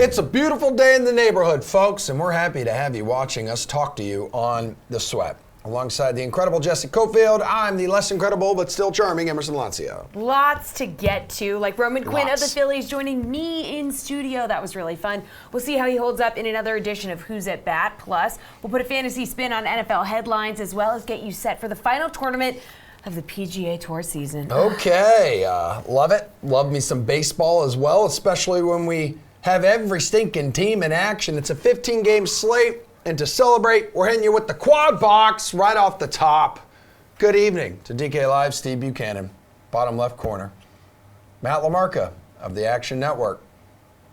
It's a beautiful day in the neighborhood, folks, and we're happy to have you watching us talk to you on The Sweat. Alongside the incredible Jessie Cofield, I'm the less incredible but still charming Emerson Lancio. Lots to get to, like Roman Quinn of the Phillies joining me in studio. That was really fun. We'll see how he holds up in another edition of Who's at Bat. Plus, we'll put a fantasy spin on NFL headlines as well as get you set for the final tournament of the PGA Tour season. Okay, love it. Love me some baseball as well, especially when we have every stinking team in action. It's a 15-game slate. And to celebrate, we're hitting you with the quad box right off the top. Good evening to DK Live, Steve Buchanan, bottom left corner. Matt LaMarca of the Action Network,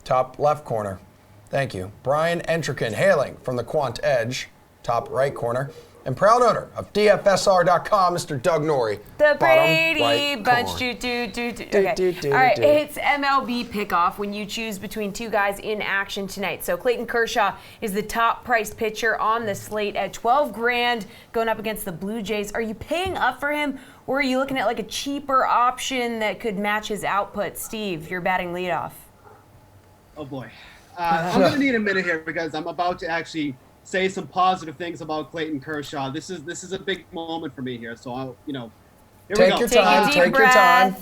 top left corner. Thank you. Brian Entrican, hailing from the Quant Edge, top right corner. And proud owner of DFSR.com, Mr. Doug Norrie. The Brady right Bunch. corner. Okay. All right, it's MLB pickoff when you choose between two guys in action tonight. So Clayton Kershaw is the top priced pitcher on the slate at $12,000 going up against the Blue Jays. Are you paying up for him, or are you looking at like a cheaper option that could match his output? Steve, you're batting leadoff. Oh boy. I'm going to need a minute here because I'm about to actually say some positive things about Clayton Kershaw. This is a big moment for me here. So I'll, here we go. Take your time.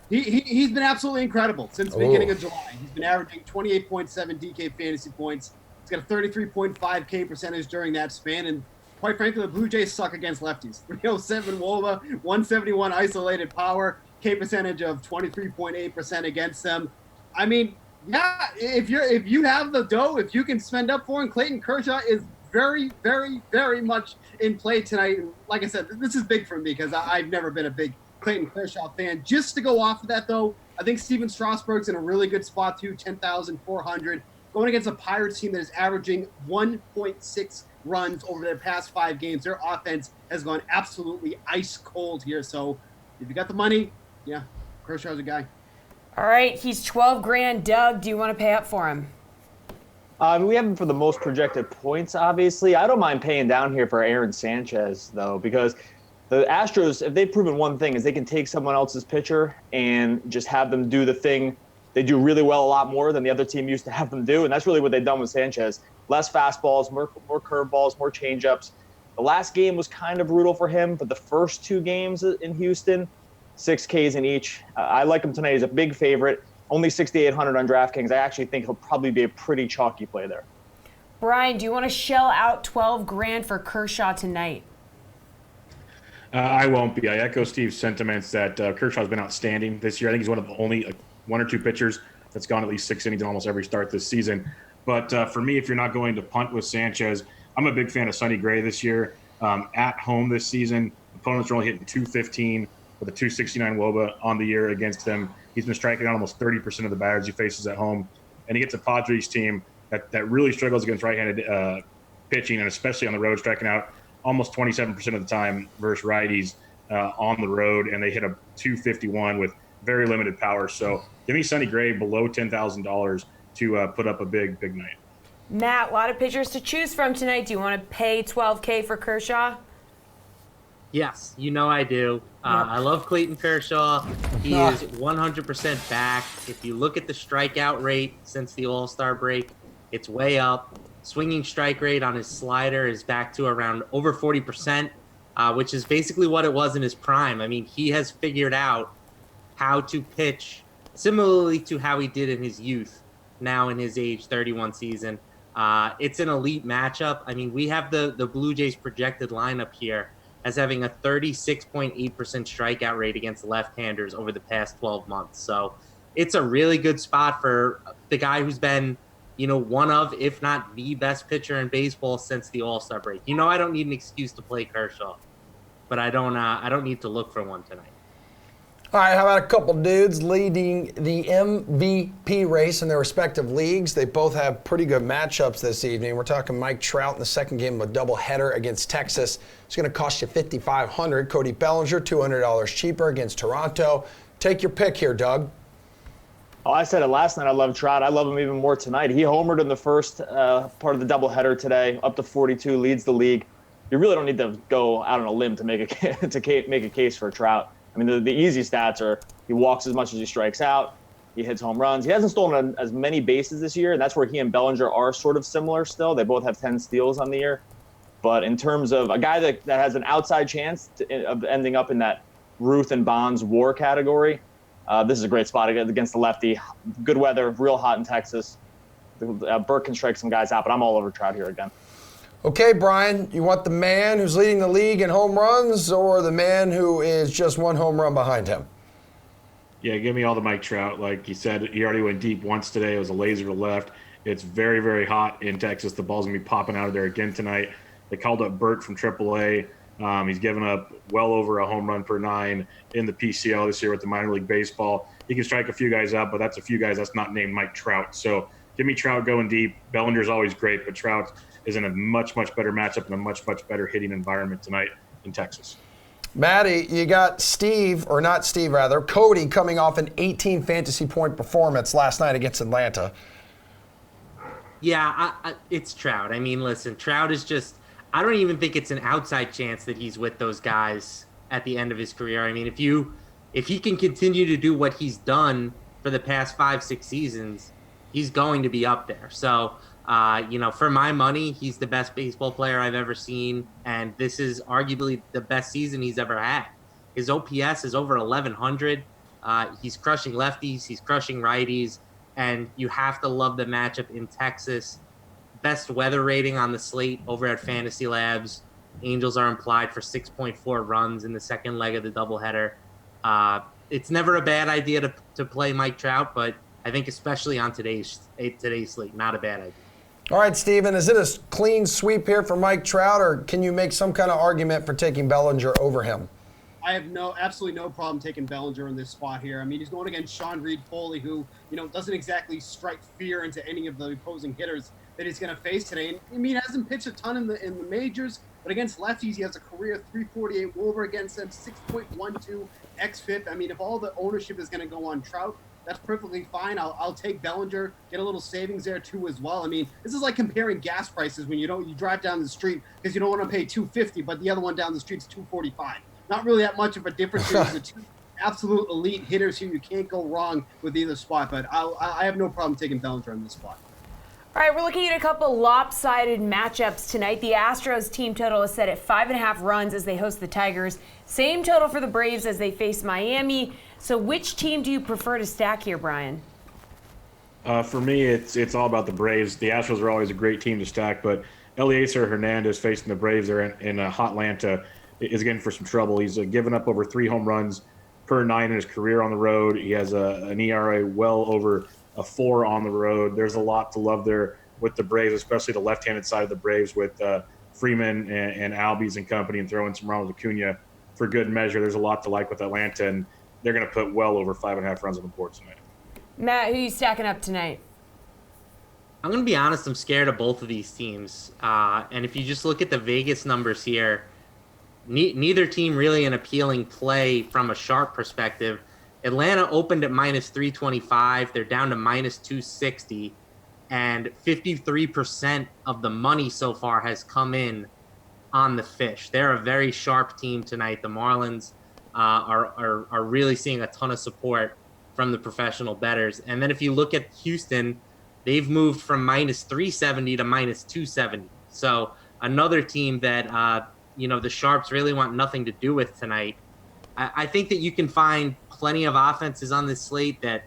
He's been absolutely incredible since the beginning of July. He's been averaging 28.7 DK fantasy points. He's got a 33.5 K percentage during that span, and quite frankly, the Blue Jays suck against lefties. 307 WOBA, 171 isolated power, K percentage of 23.8% against them. I mean, yeah, if you have the dough, if you can spend up for him, Clayton Kershaw is very, very, very much in play tonight. Like I said, this is big for me because I've never been a big Clayton Kershaw fan. Just to go off of that, though, I think Steven Strasburg's in a really good spot, too, 10,400. Going against a Pirates team that is averaging 1.6 runs over their past 5 games. Their offense has gone absolutely ice cold here. So if you got the money, yeah, Kershaw's a guy. All right, he's $12,000. Doug, do you want to pay up for him? We have him for the most projected points, obviously. I don't mind paying down here for Aaron Sanchez, though, because the Astros, if they've proven one thing, is they can take someone else's pitcher and just have them do the thing they do really well a lot more than the other team used to have them do, and that's really what they've done with Sanchez. Less fastballs, more curveballs, more changeups. The last game was kind of brutal for him, but the first 2 games in Houston, 6 Ks in each. I like him tonight. He's a big favorite. Only 6,800 on DraftKings. I actually think he'll probably be a pretty chalky play there. Brian, do you want to shell out $12,000 for Kershaw tonight? I won't be. I echo Steve's sentiments that Kershaw's been outstanding this year. I think he's one of the only 1 or 2 pitchers that's gone at least 6 innings in almost every start this season. But for me, if you're not going to punt with Sanchez, I'm a big fan of Sonny Gray this year. At home this season, opponents are only hitting .215 with a 269 WOBA on the year against him. He's been striking out almost 30% of the batters he faces at home. And he gets a Padres team that really struggles against right-handed pitching, and especially on the road, striking out almost 27% of the time versus righties on the road. And they hit a 251 with very limited power. So give me Sonny Gray below $10,000 to put up a big night. Matt, a lot of pitchers to choose from tonight. Do you want to pay $12,000 for Kershaw? Yes, I do. I love Clayton Kershaw. He is 100% back. If you look at the strikeout rate since the All-Star break, it's way up. Swinging strike rate on his slider is back to around over 40%, which is basically what it was in his prime. I mean, he has figured out how to pitch similarly to how he did in his youth, now in his age 31 season. It's an elite matchup. I mean, we have the Blue Jays projected lineup here as having a 36.8% strikeout rate against left-handers over the past 12 months. So it's a really good spot for the guy who's been, one of, if not the best pitcher in baseball since the All-Star break. I don't need an excuse to play Kershaw, but I don't need to look for one tonight. All right, how about a couple dudes leading the MVP race in their respective leagues? They both have pretty good matchups this evening. We're talking Mike Trout in the second game of a doubleheader against Texas. It's going to cost you $5,500. Cody Bellinger, $200 cheaper against Toronto. Take your pick here, Doug. Oh, I said it last night. I love Trout. I love him even more tonight. He homered in the first part of the doubleheader today, up to 42, leads the league. You really don't need to go out on a limb to make a case for Trout. I mean, the easy stats are he walks as much as he strikes out, He hits home runs. He hasn't stolen as many bases this year, and that's where he and Bellinger are sort of similar still. They both have 10 steals on the year. But in terms of a guy that has an outside chance of ending up in that Ruth and Bonds WAR category, this is a great spot against the lefty. Good weather, real hot in Texas. Burke can strike some guys out, but I'm all over Trout here again. Okay, Brian, you want the man who's leading the league in home runs or the man who is just one home run behind him? Yeah, give me all the Mike Trout. Like he said, he already went deep once today. It was a laser to left. It's very, very hot in Texas. The ball's going to be popping out of there again tonight. They called up Burt from AAA. He's given up well over a home run per 9 in the PCL this year with the minor league baseball. He can strike a few guys out, but that's a few guys that's not named Mike Trout. So give me Trout going deep. Bellinger's always great, but Trout is in a much, much better matchup and a much, much better hitting environment tonight in Texas. Maddie, you got Cody coming off an 18 fantasy point performance last night against Atlanta. Yeah, it's Trout. I mean, listen, Trout is just, I don't even think it's an outside chance that he's with those guys at the end of his career. I mean, if he can continue to do what he's done for the past 5-6 seasons, he's going to be up there. So, for my money, he's the best baseball player I've ever seen, and this is arguably the best season he's ever had. His OPS is over 1,100. He's crushing lefties, he's crushing righties, and you have to love the matchup in Texas. Best weather rating on the slate over at Fantasy Labs. Angels are implied for 6.4 runs in the second leg of the doubleheader. It's never a bad idea to play Mike Trout, but I think especially on today's slate, not a bad idea. All right, Steven, is it a clean sweep here for Mike Trout, or can you make some kind of argument for taking Bellinger over him? I have absolutely no problem taking Bellinger in this spot here. I mean, he's going against Sean Reed-Foley, who, doesn't exactly strike fear into any of the opposing hitters that he's going to face today. And I mean, he hasn't pitched a ton in the majors, but against lefties, he has a career 348 WOBA against them, 6.12 xFIP. I mean, if all the ownership is going to go on Trout, that's perfectly fine. I'll take Bellinger, get a little savings there too as well. I mean, this is like comparing gas prices when you drive down the street because you don't want to pay $2.50, but the other one down the street is $2.45. Not really that much of a difference. There's the two absolute elite hitters here. You can't go wrong with either spot, but I have no problem taking Bellinger in this spot. All right, we're looking at a couple lopsided matchups tonight. The Astros team total is set at 5.5 runs as they host the Tigers. Same total for the Braves as they face Miami. So which team do you prefer to stack here, Brian? For me, it's all about the Braves. The Astros are always a great team to stack, but Eliezer Hernandez facing the Braves there in Hotlanta is getting for some trouble. He's given up over 3 home runs per 9 in his career on the road. He has an ERA well over a 4 on the road. There's a lot to love there with the Braves, especially the left-handed side of the Braves with Freeman and Albies and company, and throwing some Ronald Acuna for good measure. There's a lot to like with Atlanta, and they're going to put well over 5.5 runs on the board tonight. Matt, who are you stacking up tonight? I'm going to be honest, I'm scared of both of these teams. And if you just look at the Vegas numbers here, neither team really an appealing play from a sharp perspective. Atlanta opened at minus 325. They're down to minus 260. And 53% of the money so far has come in on the fish. They're a very sharp team tonight. The Marlins are really seeing a ton of support from the professional bettors. And then if you look at Houston, they've moved from minus 370 to minus 270. So another team that, the Sharps really want nothing to do with tonight. I think that you can find plenty of offenses on this slate that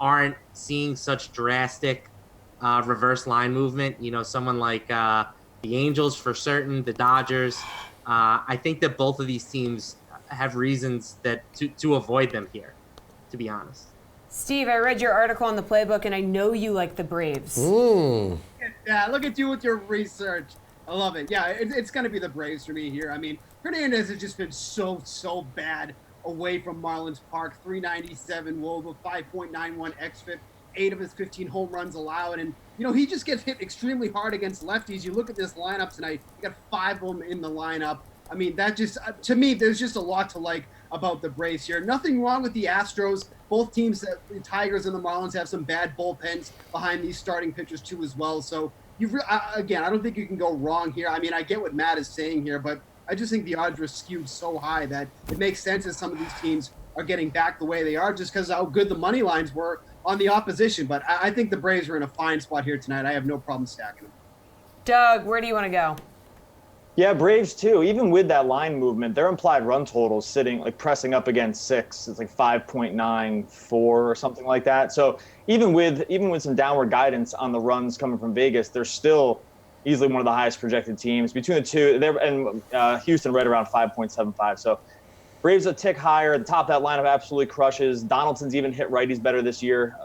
aren't seeing such drastic reverse line movement. Someone like the Angels for certain, the Dodgers. I think that both of these teams have reasons to avoid them here, to be honest. Steve, I read your article on the playbook, and I know you like the Braves. Yeah, look at you with your research. I love it. Yeah, it's going to be the Braves for me here. I mean, Hernandez has just been so bad away from Marlins Park. 397 WOBA, 5.91 xFIP, 8 of his 15 home runs allowed. And, he just gets hit extremely hard against lefties. You look at this lineup tonight, you got 5 of them in the lineup. I mean, that just, to me, there's just a lot to like about the Braves here. Nothing wrong with the Astros. Both teams, the Tigers and the Marlins, have some bad bullpens behind these starting pitchers too as well. So, again, I don't think you can go wrong here. I mean, I get what Matt is saying here, but I just think the odds are skewed so high that it makes sense that some of these teams are getting back the way they are just because how good the money lines were on the opposition. But I think the Braves are in a fine spot here tonight. I have no problem stacking them. Doug, where do you want to go? Yeah, Braves too. Even with that line movement, their implied run total is sitting like pressing up against 6. It's like 5.94 or something like that. So even with some downward guidance on the runs coming from Vegas, they're still easily one of the highest projected teams between the two. And Houston right around 5.75. So Braves a tick higher. The top of that lineup absolutely crushes. Donaldson's even hit righties better this year.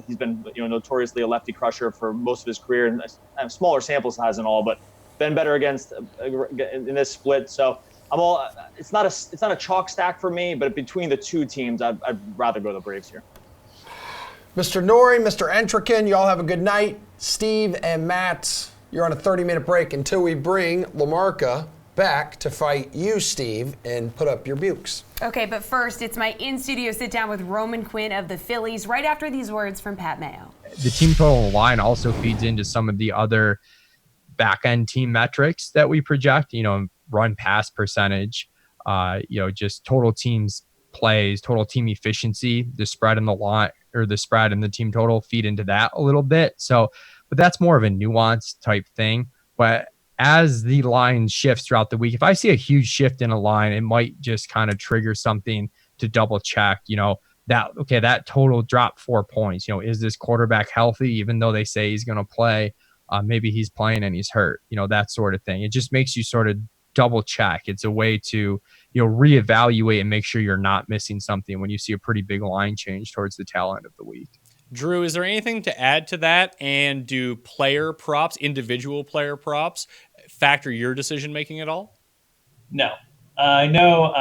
He's been notoriously a lefty crusher for most of his career, and smaller sample size and all, but been better against in this split. So it's not a chalk stack for me, but between the two teams, I'd rather go the Braves here. Mr. Nori, Mr. Entrican, you all have a good night. Steve and Matt, you're on a 30-minute break until we bring LaMarca back to fight you, Steve, and put up your bukes. Okay, but first, it's my in-studio sit-down with Roman Quinn of the Phillies right after these words from Pat Mayo. The team total line also feeds into some of the other back-end team metrics that we project, run pass percentage, just total teams plays, total team efficiency, the spread in the line or the spread and the team total feed into that a little bit. So, but that's more of a nuanced type thing. But as the line shifts throughout the week, if I see a huge shift in a line, it might just kind of trigger something to double check, that total dropped 4 points. Is this quarterback healthy, even though they say he's going to play? Maybe he's playing and he's hurt, that sort of thing. It just makes you sort of double check. It's a way to, reevaluate and make sure you're not missing something when you see a pretty big line change towards the tail end of the week. Drew, is there anything to add to that? And do player props, individual player props, factor your decision making at all? No. I know,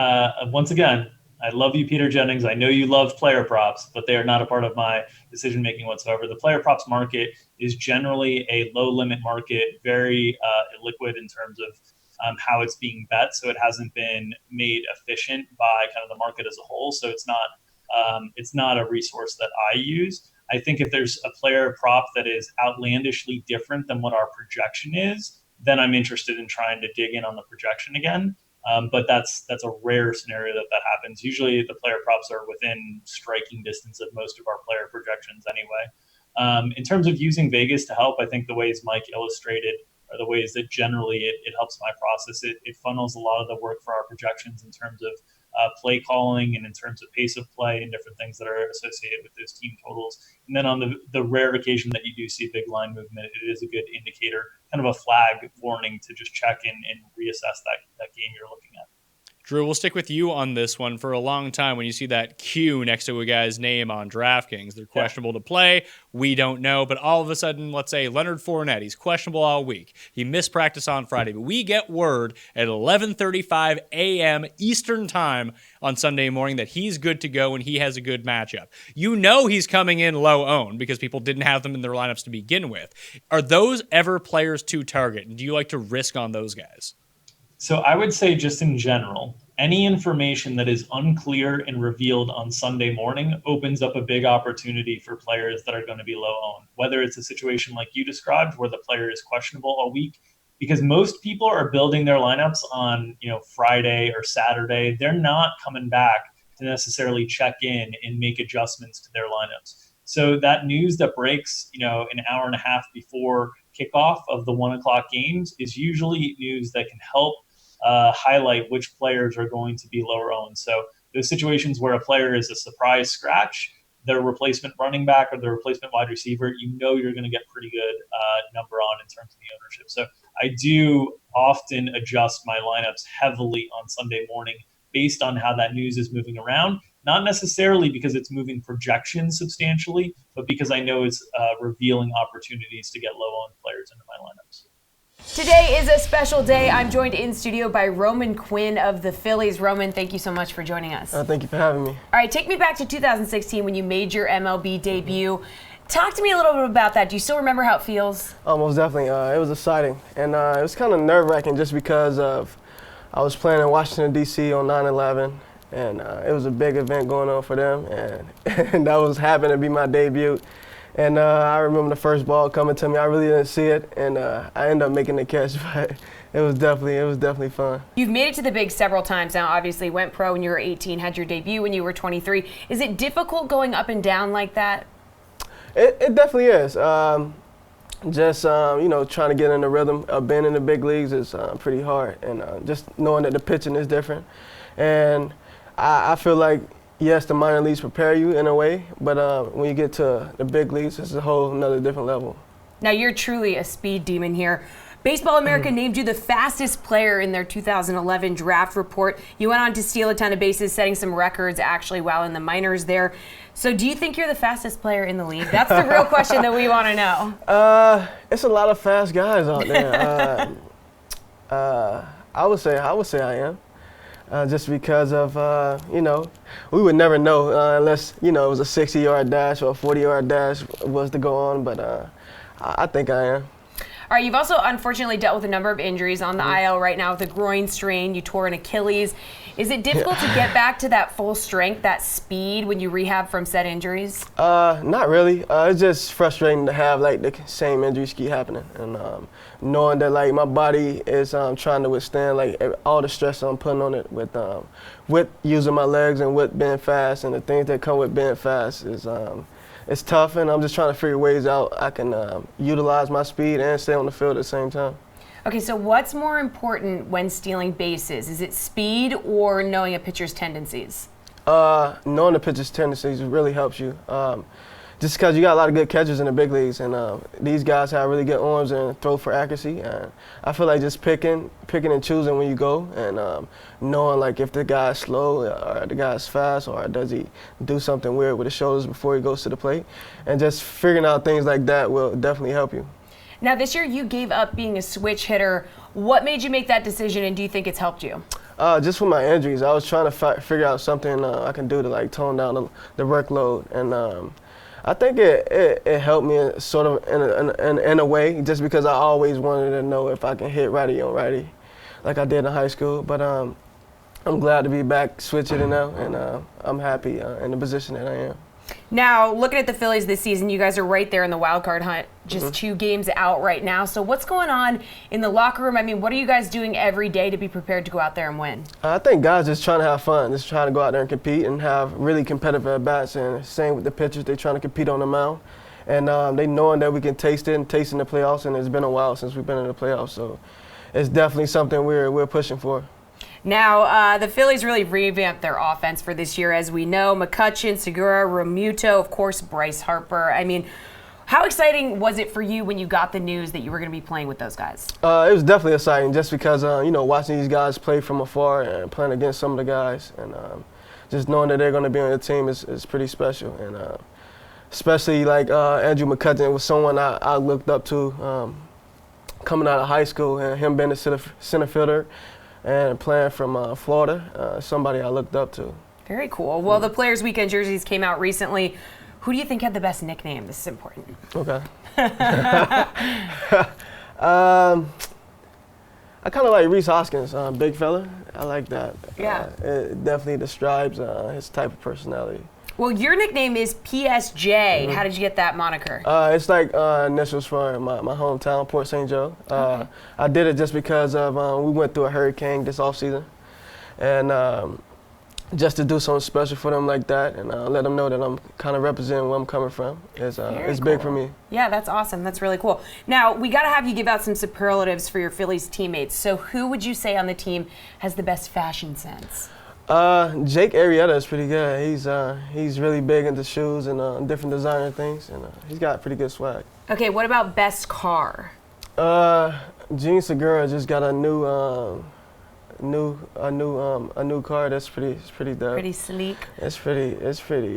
once again, I love you, Peter Jennings. I know you love player props, but they are not a part of my decision-making whatsoever. The player props market is generally a low-limit market, very illiquid in terms of how it's being bet. So it hasn't been made efficient by kind of the market as a whole. So it's not a resource that I use. I think if there's a player prop that is outlandishly different than what our projection is, then I'm interested in trying to dig in on the projection again. But that's a rare scenario that happens. Usually the player props are within striking distance of most of our player projections anyway. In terms of using Vegas to help, I think the ways Mike illustrated are the ways that generally it helps my process. It funnels a lot of the work for our projections in terms of play calling and in terms of pace of play and different things that are associated with those team totals. And then on the rare occasion that you do see a big line movement, it is a good indicator, kind of a flag warning to just check in and reassess that game you're looking at. Drew, we'll stick with you on this one. For a long time, when you see that Q next to a guy's name on DraftKings, they're questionable to play. We don't know. But all of a sudden, let's say Leonard Fournette, he's questionable all week. He missed practice on Friday. But we get word at 11:35 a.m. Eastern time on Sunday morning that he's good to go and he has a good matchup. You know he's coming in low owned because people didn't have them in their lineups to begin with. Are those ever players to target? And do you like to risk on those guys? So I would say just in general, any information that is unclear and revealed on Sunday morning opens up a big opportunity for players that are going to be low owned, whether it's a situation like you described where the player is questionable all week, because most people are building their lineups on, Friday or Saturday. They're not coming back to necessarily check in and make adjustments to their lineups. So that news that breaks, an hour and a half before kickoff of the 1:00 games is usually news that can help highlight which players are going to be lower owned. So those situations where a player is a surprise scratch, their replacement running back or their replacement wide receiver, you're going to get pretty good number on in terms of the ownership. So I do often adjust my lineups heavily on Sunday morning based on how that news is moving around. Not necessarily because it's moving projections substantially, but because I know it's revealing opportunities to get low-owned players into my lineups. Today is a special day. I'm joined in studio by Roman Quinn of the Phillies. Roman, thank you so much for joining us. Thank you for having me. All right, take me back to 2016 when you made your MLB debut. Talk to me a little bit about that. Do you still remember how it feels? Oh, most definitely. It was exciting. And it was kind of nerve-wracking just because I was playing in Washington, D.C. on 9/11. And it was a big event going on for them. And that happened to be my debut. And I remember the first ball coming to me. I really didn't see it, and I ended up making the catch, but it was definitely fun. You've made it to the big several times now. Obviously, went pro when you were 18, had your debut when you were 23. Is it difficult going up and down like that? It definitely is. Just trying to get in the rhythm of being in the big leagues is pretty hard, and just knowing that the pitching is different. And I feel like, yes, the minor leagues prepare you in a way, but when you get to the big leagues, it's a whole another different level. Now, you're truly a speed demon here. Baseball America named you the fastest player in their 2011 draft report. You went on to steal a ton of bases, setting some records actually while in the minors there. So do you think you're the fastest player in the league? That's the real question that we want to know. It's a lot of fast guys out there. I would say I am. Just because of, we would never know unless, it was a 60-yard dash or a 40-yard dash was to go on, but I think I am. All right, you've also unfortunately dealt with a number of injuries on the IL right now with a groin strain. You tore an Achilles. Is it difficult to get back to that full strength, that speed when you rehab from said injuries? Not really. It's just frustrating to have like the same injuries keep happening, and knowing that like my body is trying to withstand like all the stress I'm putting on it with using my legs and with being fast, and the things that come with being fast is. It's tough, and I'm just trying to figure ways out I can utilize my speed and stay on the field at the same time. Okay, so what's more important when stealing bases? Is it speed or knowing a pitcher's tendencies? Knowing the pitcher's tendencies really helps you. Just because you got a lot of good catchers in the big leagues, and these guys have really good arms and throw for accuracy. And I feel like just picking and choosing when you go, and knowing like if the guy's slow or the guy's fast, or does he do something weird with his shoulders before he goes to the plate, and just figuring out things like that will definitely help you. Now this year you gave up being a switch hitter. What made you make that decision, and do you think it's helped you? Just with my injuries, I was trying to figure out something I can do to like tone down the workload, and I think it helped me sort of in a way, just because I always wanted to know if I can hit righty on righty, like I did in high school. But I'm glad to be back switching it now, and I'm happy in the position that I am. Now, looking at the Phillies this season, you guys are right there in the wild card hunt, just 2 games out right now. So what's going on in the locker room? I mean, what are you guys doing every day to be prepared to go out there and win? I think guys just trying to have fun, just trying to go out there and compete and have really competitive at-bats. And same with the pitchers, they're trying to compete on the mound. And they knowing that we can taste it and taste in the playoffs, and it's been a while since we've been in the playoffs. So it's definitely something we're pushing for. Now, the Phillies really revamped their offense for this year, as we know. McCutchen, Segura, Realmuto, of course, Bryce Harper. I mean, how exciting was it for you when you got the news that you were going to be playing with those guys? It was definitely exciting, just because, watching these guys play from afar and playing against some of the guys, and just knowing that they're going to be on your team is pretty special. And especially like Andrew McCutchen was someone I looked up to coming out of high school, and him being a center fielder and playing from Florida, somebody I looked up to. Very cool. Well, the Players Weekend jerseys came out recently. Who do you think had the best nickname? This is important. Okay. I kind of like Reese Hoskins, big fella. I like that. Yeah. It definitely describes his type of personality. Well, your nickname is PSJ. How did you get that moniker? It's like initials for my hometown, Port St. Joe. Okay. I did it just because of we went through a hurricane this offseason, and just to do something special for them like that, and let them know that I'm kind of representing where I'm coming from is big for me. Yeah, that's awesome. That's really cool. Now, we got to have you give out some superlatives for your Phillies teammates. So who would you say on the team has the best fashion sense? Jake Arrieta is pretty good. He's really big into shoes and different designer things, and he's got pretty good swag. Okay, what about best car? Gene Segura just got a new car that's pretty dope. Pretty sleek. It's pretty it's pretty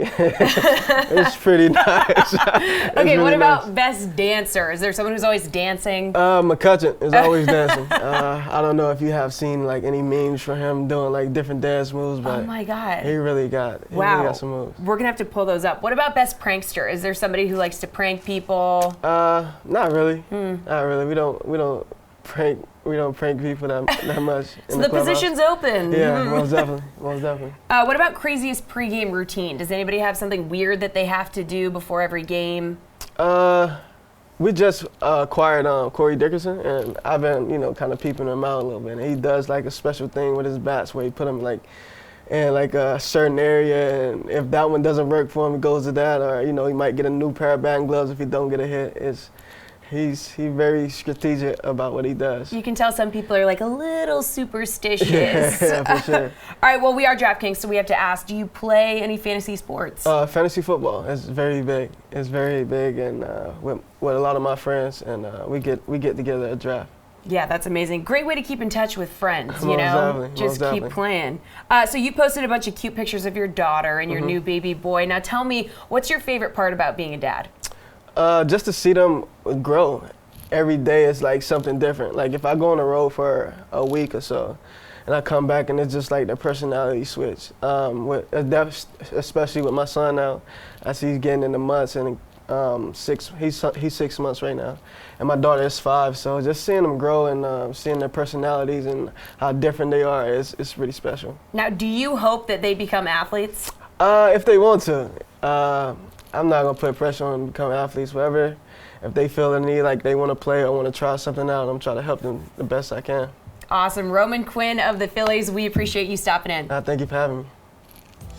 nice. Okay, really what about nice. best dancer? Is there someone who's always dancing? McCutchen is always dancing. I don't know if you have seen like any memes from him doing like different dance moves, but oh my God. he really got some moves. We're gonna have to pull those up. What about best prankster? Is there somebody who likes to prank people? Not really. Not really. We don't prank people that much. So the position's open. Yeah, most definitely. What about craziest pregame routine? Does anybody have something weird that they have to do before every game? We just acquired Corey Dickerson, and I've been, kind of peeping him out a little bit. And he does like a special thing with his bats where he put them like in like a certain area, and if that one doesn't work for him, he goes to that, or he might get a new pair of batting gloves if he don't get a hit. He's very strategic about what he does. You can tell some people are like a little superstitious. Yeah, for sure. All right, well, we are DraftKings, so we have to ask, do you play any fantasy sports? Fantasy football is very big. It's very big, and with a lot of my friends, and we get together at draft. Yeah, that's amazing. Great way to keep in touch with friends, Exactly. Just keep playing. So you posted a bunch of cute pictures of your daughter and your new baby boy. Now tell me, what's your favorite part about being a dad? Just to see them grow. Every day is like something different. Like if I go on the road for a week or so, and I come back and it's just like their personality switch. Especially with my son now, as he's getting into months, and he's 6 months right now, and my daughter is 5. So just seeing them grow and seeing their personalities and how different they are is really special. Now, do you hope that they become athletes? If they want to. I'm not gonna put pressure on them to become athletes. Whatever, if they feel the need, like they want to play or want to try something out, I'm trying to help them the best I can. Awesome. Roman Quinn of the Phillies, we appreciate you stopping in. Thank you for having me.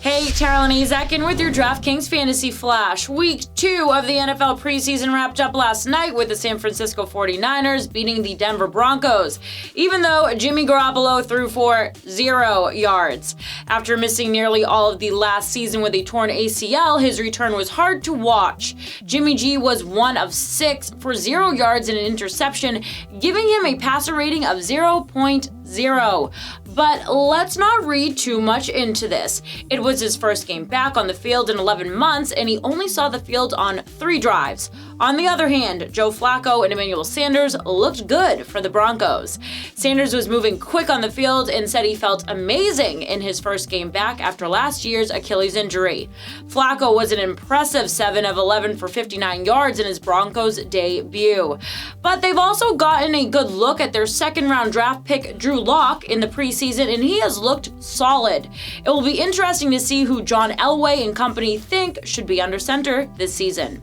Hey, Starlin Castro with your DraftKings Fantasy Flash. Week 2 of the NFL preseason wrapped up last night with the San Francisco 49ers beating the Denver Broncos, even though Jimmy Garoppolo threw for 0 yards. After missing nearly all of the last season with a torn ACL, his return was hard to watch. Jimmy G was 1 of 6 for 0 yards and an interception, giving him a passer rating of 0.0. But let's not read too much into this. It was his first game back on the field in 11 months, and he only saw the field on 3 drives. On the other hand, Joe Flacco and Emmanuel Sanders looked good for the Broncos. Sanders was moving quick on the field and said he felt amazing in his first game back after last year's Achilles injury. Flacco was an impressive 7 of 11 for 59 yards in his Broncos debut. But they've also gotten a good look at their second-round draft pick Drew Lock in the preseason, and he has looked solid. It will be interesting to see who John Elway and company think should be under center this season.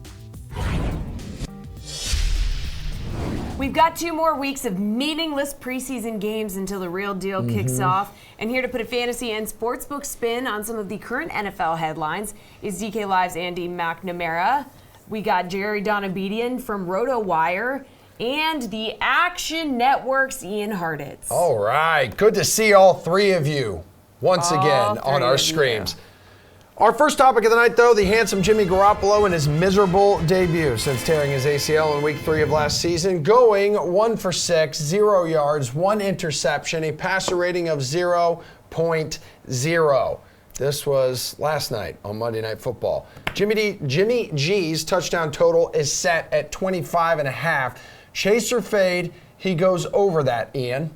We've got 2 more weeks of meaningless preseason games until the real deal kicks off. And here to put a fantasy and sportsbook spin on some of the current NFL headlines is DK Live's Andy McNamara. We got Jerry Donabedian from RotoWire and the Action Network's Ian Harditz. All right. Good to see all 3 of you once again on our screens. Our first topic of the night, though, the handsome Jimmy Garoppolo and his miserable debut since tearing his ACL in Week 3 of last season, going 1 for 6, 0 yards, 1 interception, a passer rating of 0.0. This was last night on Monday Night Football. Jimmy G's touchdown total is set at 25.5. Chase or fade, he goes over that, Ian.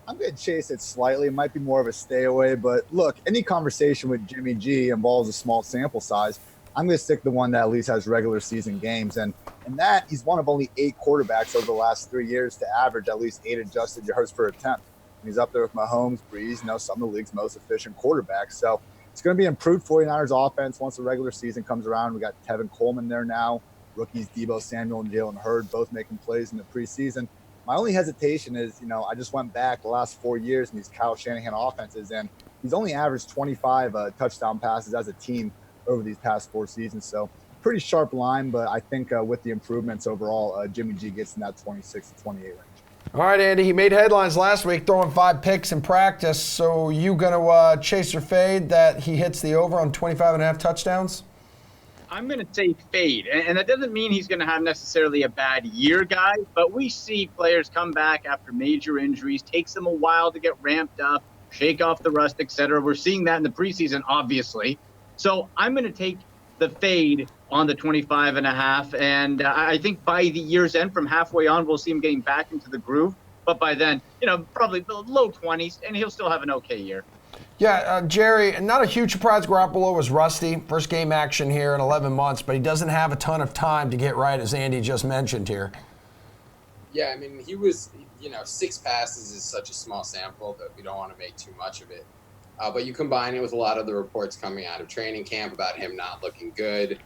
I'm going to chase it slightly. It might be more of a stay away, but look, any conversation with Jimmy G involves a small sample size. I'm going to stick to the one that at least has regular season games. And that he's one of only 8 quarterbacks over the last 3 years to average at least 8 adjusted yards per attempt. And he's up there with Mahomes, Breeze, some of the league's most efficient quarterbacks. So it's going to be improved 49ers offense once the regular season comes around. We got Tevin Coleman there now. Rookies Deebo Samuel and Jalen Hurd both making plays in the preseason. My only hesitation is, I just went back the last 4 years in these Kyle Shanahan offenses, and he's only averaged 25 touchdown passes as a team over these past 4 seasons. So pretty sharp line, but I think with the improvements overall, Jimmy G gets in that 26 to 28 range. All right, Andy, he made headlines last week throwing 5 picks in practice. So you going to chase or fade that he hits the over on 25.5 touchdowns? I'm going to say fade. And that doesn't mean he's going to have necessarily a bad year, guys, but we see players come back after major injuries. Takes them a while to get ramped up, shake off the rust, etc. We're seeing that in the preseason, obviously. So I'm going to take the fade on the 25.5. And I think by the year's end, from halfway on, we'll see him getting back into the groove. But by then, probably the low 20s, and he'll still have an okay year. Yeah, Jerry, not a huge surprise Garoppolo was rusty. First game action here in 11 months, but he doesn't have a ton of time to get right, as Andy just mentioned here. Yeah, I mean, he was, 6 passes is such a small sample that we don't want to make too much of it. But you combine it with a lot of the reports coming out of training camp about him not looking good.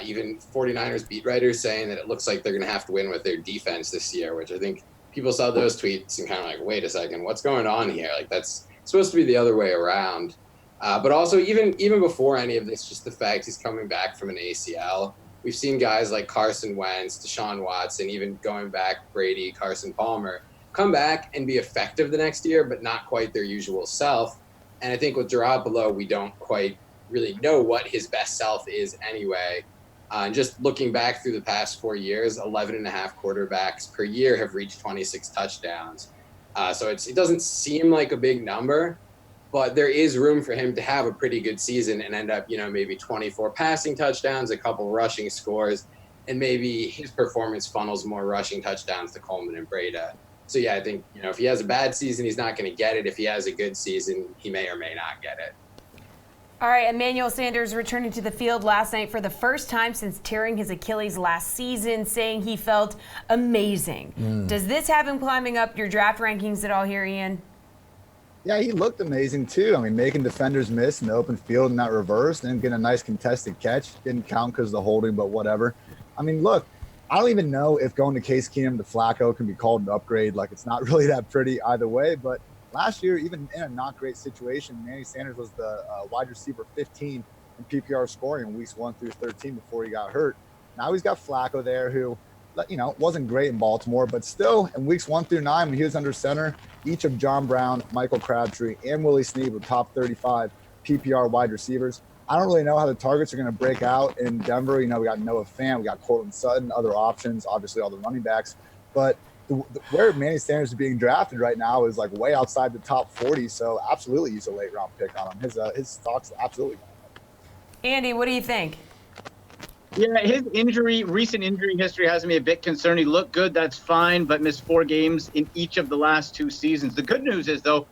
Even 49ers beat writers saying that it looks like they're going to have to win with their defense this year, which I think people saw those tweets and kind of like, wait a second, what's going on here? Like, that's supposed to be the other way around. But also, even before any of this, just the fact he's coming back from an ACL. We've seen guys like Carson Wentz, Deshaun Watson, even going back Brady, Carson Palmer, come back and be effective the next year, but not quite their usual self. And I think with Garoppolo, we don't quite really know what his best self is anyway. And just looking back through the past 4 years, 11 and a half quarterbacks per year have reached 26 touchdowns. So it doesn't seem like a big number, but there is room for him to have a pretty good season and end up, maybe 24 passing touchdowns, a couple rushing scores, and maybe his performance funnels more rushing touchdowns to Coleman and Breda. So yeah, I think, if he has a bad season, he's not going to get it. If he has a good season, he may or may not get it. All right, Manuel Sanders returning to the field last night for the first time since tearing his Achilles last season, saying he felt amazing. Does this have him climbing up your draft rankings at all here, Ian? Yeah, he looked amazing too. I mean, making defenders miss in the open field and that reverse, and getting a nice contested catch. Didn't count because of the holding, but whatever. I mean, look, I don't even know if going to Case Keenum to Flacco can be called an upgrade. Like, it's not really that pretty either way, but last year, even in a not great situation, Manny Sanders was the wide receiver 15 in PPR scoring in weeks 1 through 13 before he got hurt. Now he's got Flacco there, who, wasn't great in Baltimore, but still in weeks 1 through 9, when he was under center, each of John Brown, Michael Crabtree, and Willie Snead were top 35 PPR wide receivers. I don't really know how the targets are going to break out in Denver. We got Noah Fant, we got Cortland Sutton, other options, obviously all the running backs, but where Manny Sanders is being drafted right now is like way outside the top 40. So absolutely use a late round pick on him. His stock's absolutely going up. Andy, what do you think? Yeah, his recent injury history has me a bit concerned. He looked good, that's fine, but missed 4 games in each of the last 2 seasons. The good news is, though,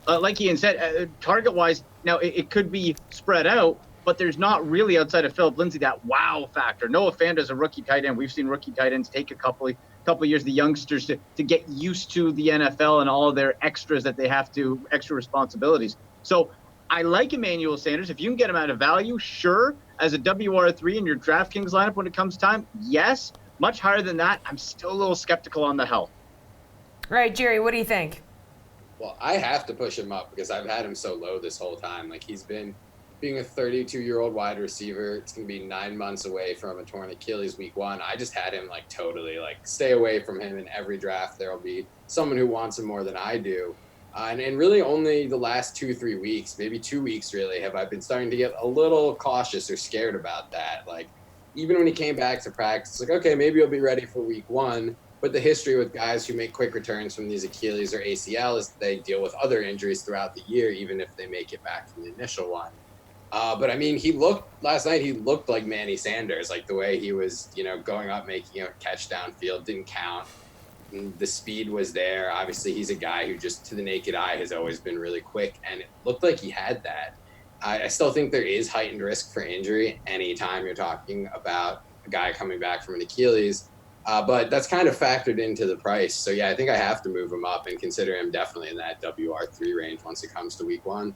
like Ian said, target-wise, now it could be spread out, but there's not really, outside of Phillip Lindsay, that wow factor. Noah Fant is a rookie tight end. We've seen rookie tight ends take a couple of years, the youngsters, to get used to the NFL and all of their extras that they have to, extra responsibilities. So I like Emmanuel Sanders. If you can get him at a value, sure. As a WR3 in your DraftKings lineup when it comes time, yes. Much higher than that, I'm still a little skeptical on the health. Right, Jerry, what do you think? Well, I have to push him up because I've had him so low this whole time. Like, he's been being a 32-year-old wide receiver. It's going to be 9 months away from a torn Achilles week 1. I just had him totally stay away from him in every draft. There'll be someone who wants him more than I do. And really only the last 2-3 weeks, maybe 2 weeks really, have I been starting to get a little cautious or scared about that. Even when he came back to practice, okay, maybe he'll be ready for week 1. But the history with guys who make quick returns from these Achilles or ACL is they deal with other injuries throughout the year, even if they make it back from the initial one. But I mean, last night he looked like Manny Sanders, the way he was, going up, making a catch downfield, didn't count. And the speed was there. Obviously, he's a guy who just to the naked eye has always been really quick, and it looked like he had that. I still think there is heightened risk for injury anytime you're talking about a guy coming back from an Achilles. But that's kind of factored into the price. So, yeah, I think I have to move him up and consider him definitely in that WR3 range once it comes to week 1.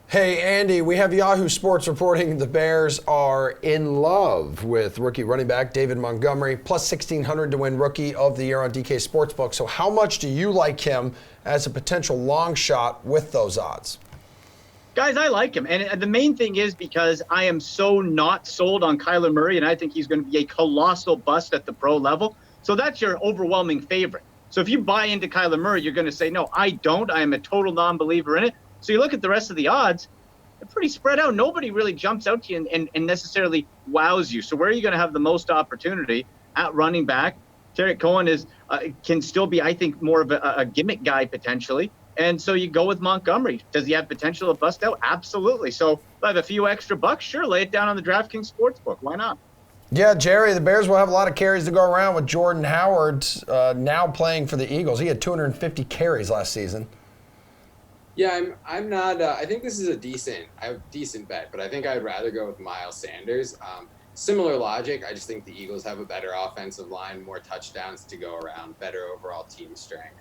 Hey, Andy, we have Yahoo Sports reporting the Bears are in love with rookie running back David Montgomery, plus 1,600 to win Rookie of the Year on DK Sportsbook. So how much do you like him as a potential long shot with those odds? Guys, I like him. And the main thing is because I am so not sold on Kyler Murray, and I think he's going to be a colossal bust at the pro level. So that's your overwhelming favorite. So if you buy into Kyler Murray, you're going to say, no, I don't. I am a total non-believer in it. So you look at the rest of the odds, they're pretty spread out. Nobody really jumps out to you and necessarily wows you. So where are you going to have the most opportunity at running back? Tarek Cohen can still be, I think, more of a gimmick guy potentially. And so you go with Montgomery. Does he have potential to bust out? Absolutely. So if I have a few extra bucks, sure, lay it down on the DraftKings Sportsbook. Why not? Yeah, Jerry, the Bears will have a lot of carries to go around with Jordan Howard now playing for the Eagles. He had 250 carries last season. Yeah, I'm not. I think this is a decent bet, but I think I'd rather go with Miles Sanders. Similar logic. I just think the Eagles have a better offensive line, more touchdowns to go around, better overall team strength.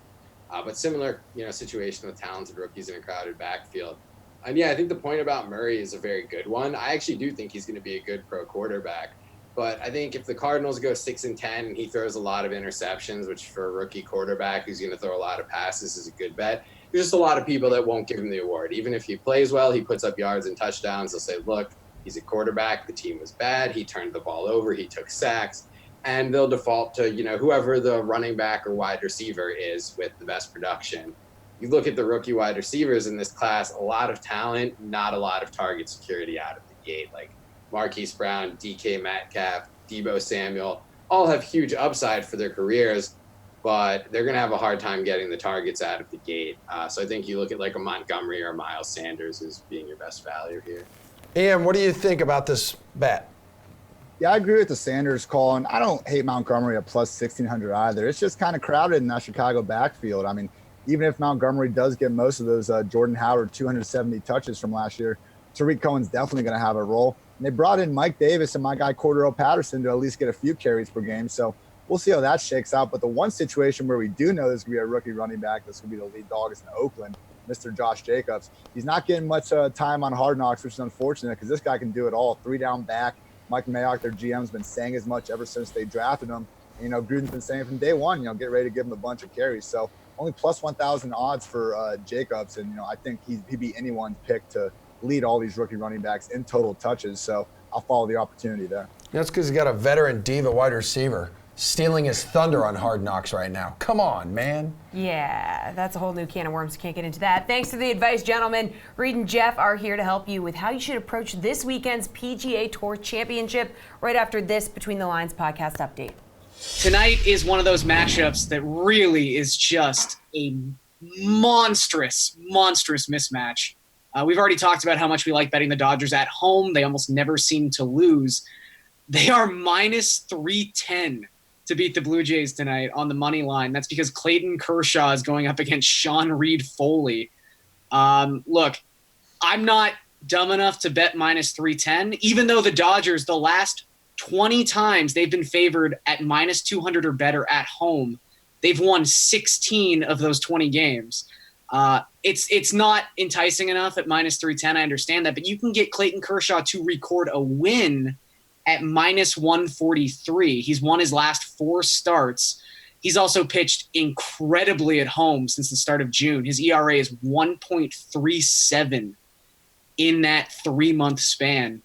But similar, situation with talented rookies in a crowded backfield. And yeah, I think the point about Murray is a very good one. I actually do think he's going to be a good pro quarterback. But I think if the Cardinals go 6-10 and he throws a lot of interceptions, which for a rookie quarterback who's going to throw a lot of passes is a good bet, there's just a lot of people that won't give him the award. Even if he plays well, he puts up yards and touchdowns, they'll say, look, he's a quarterback, the team was bad, he turned the ball over, he took sacks, and they'll default to, whoever the running back or wide receiver is with the best production. You look at the rookie wide receivers in this class, a lot of talent, not a lot of target security out of the gate. Like Marquise Brown, DK Metcalf, Deebo Samuel, all have huge upside for their careers, but they're going to have a hard time getting the targets out of the gate. So I think you look at like a Montgomery or Miles Sanders as being your best value here. Ian, what do you think about this bet? Yeah, I agree with the Sanders call, and I don't hate Montgomery at plus 1,600 either. It's just kind of crowded in that Chicago backfield. I mean, even if Montgomery does get most of those Jordan Howard 270 touches from last year, Tariq Cohen's definitely going to have a role. And they brought in Mike Davis and my guy Cordero Patterson to at least get a few carries per game. So we'll see how that shakes out. But the one situation where we do know there's going to be a rookie running back that's going to be the lead dog is in Oakland, Mr. Josh Jacobs. He's not getting much time on Hard Knocks, which is unfortunate because this guy can do it all. 3-down back. Mike Mayock, their GM's been saying as much ever since they drafted him. And, Gruden's been saying from day one, get ready to give him a bunch of carries. So only plus 1,000 odds for Jacobs. And, I think he'd be anyone's pick to lead all these rookie running backs in total touches. So I'll follow the opportunity there. That's because he's got a veteran diva wide receiver stealing his thunder on Hard Knocks right now. Come on, man. Yeah, that's a whole new can of worms. Can't get into that. Thanks for the advice, gentlemen. Reed and Jeff are here to help you with how you should approach this weekend's PGA Tour Championship right after this Between the Lines podcast update. Tonight is one of those matchups that really is just a monstrous mismatch. We've already talked about how much we like betting the Dodgers at home. They almost never seem to lose. They are minus 310 to beat the Blue Jays tonight on the money line. That's because Clayton Kershaw is going up against Sean Reed-Foley. Look, I'm not dumb enough to bet minus 310, even though the Dodgers, the last 20 times they've been favored at minus 200 or better at home, they've won 16 of those 20 games. It's not enticing enough at minus 310. I understand that, but you can get Clayton Kershaw to record a win at minus 143. He's won his last 4 starts. He's also pitched incredibly at home since the start of June. His ERA is 1.37 in that 3-month span.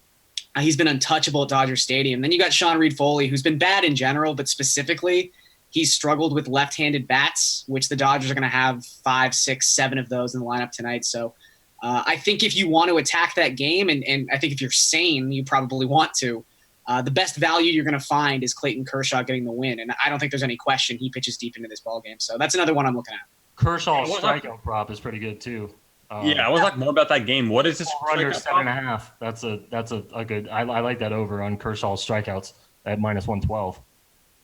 He's been untouchable at Dodger Stadium. Then you got Sean Reed-Foley, who's been bad in general, but specifically he's struggled with left-handed bats, which the Dodgers are going to have 5, 6, 7 of those in the lineup tonight. So I think if you want to attack that game, and I think if you're sane, you probably want to, the best value you're going to find is Clayton Kershaw getting the win. And I don't think there's any question he pitches deep into this ballgame. So that's another one I'm looking at. Kershaw's strikeout prop is pretty good too. I want to talk more about that game. What is this? Under 7.5. That's a good. I like that over on Kershaw's strikeouts at minus 112.